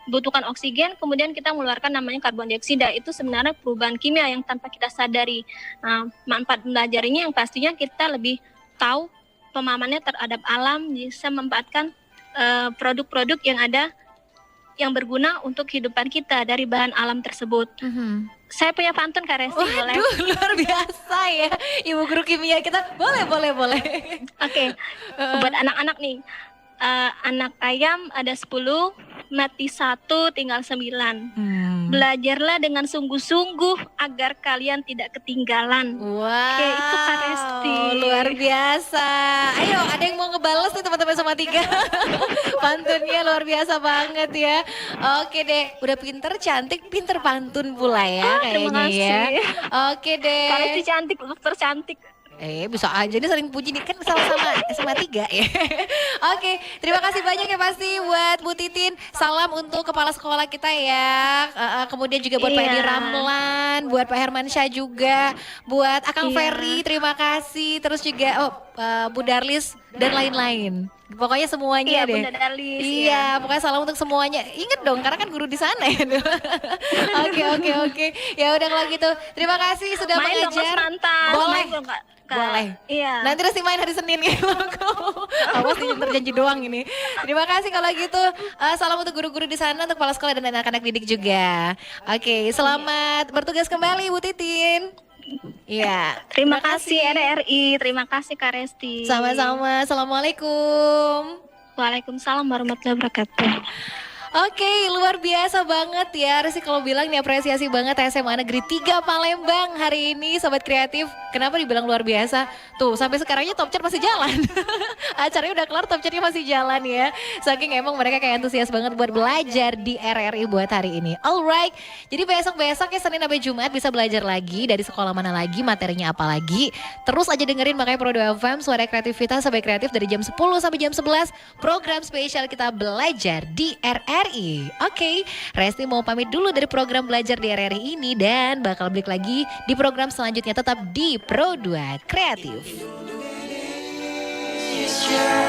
butuhkan oksigen, kemudian kita mengeluarkan namanya karbon dioksida. Itu sebenarnya perubahan kimia yang tanpa kita sadari. Nah, manfaat belajarinya yang pastinya kita lebih tahu pemahamannya terhadap alam, bisa memanfaatkan produk-produk yang ada yang berguna untuk kehidupan kita dari bahan alam tersebut. Saya punya pantun Kak Resti, boleh? Waduh, luar biasa ya Ibu Guru Kimia kita. Boleh. Oke, buat anak-anak nih. Anak ayam ada 10, mati 1, tinggal 9. Belajarlah dengan sungguh-sungguh agar kalian tidak ketinggalan. Wow, Oke, itu Kak Resti. luar biasa. Ayo, ada yang mau ngebales nih teman-teman sama 3. Pantunnya luar biasa banget ya. Oke deh, udah pinter, cantik, pinter pantun pula ya Terima kayaknya ya. kasih. Oke deh. Kak Resti cantik, dokter cantik. Bisa aja nih saling puji nih, kan sama-sama SMA 3 ya. Oke, terima kasih banyak ya pasti buat Bu Titin. Salam untuk kepala sekolah kita ya. Kemudian juga buat Pak Edi Ramlan, buat Pak Hermansyah juga, buat Akang Ferry, terima kasih. Terus juga Bu Darlis dan lain-lain. Pokoknya semuanya Iya, deh. Bunda Dalis. Iya, pokoknya salam untuk semuanya. Ingat dong, karena kan guru di sana ya. Oke. Ya udah kalau gitu. Terima kasih sudah Main dong Mas mengajar. Mantan. Boleh. Main dong, Kak. Boleh. Iya. Nanti Resti main hari Senin ya. Awas nih terjanji doang ini. Terima kasih kalau gitu. Salam untuk guru-guru di sana, untuk kepala sekolah dan anak-anak didik juga. Oke, selamat bertugas kembali Bu Titin. Iya. Terima kasih RRI, terima kasih Kak Resti. Sama-sama. Assalamualaikum. Waalaikumsalam warahmatullahi wabarakatuh. Oke, luar biasa banget ya. Resi kalau bilang nih apresiasi banget SMA Negeri 3 Palembang hari ini Sobat Kreatif. Kenapa dibilang luar biasa? Tuh, sampai sekarangnya top chart masih jalan. Acaranya udah kelar, top chartnya masih jalan ya. Saking emang mereka kayak antusias banget buat belajar di RRI buat hari ini. Alright, jadi besok-besok ya Senin sampai Jumat bisa belajar lagi dari sekolah mana lagi, materinya apa lagi. Terus aja dengerin makanya Pro 2 FM, suara kreativitas sampai kreatif dari jam 10 sampai jam 11. Program spesial kita belajar di RRI. Oke, Resti mau pamit dulu dari program belajar di RRI ini dan bakal balik lagi di program selanjutnya tetap di Pro 2 Kreatif. Yeah.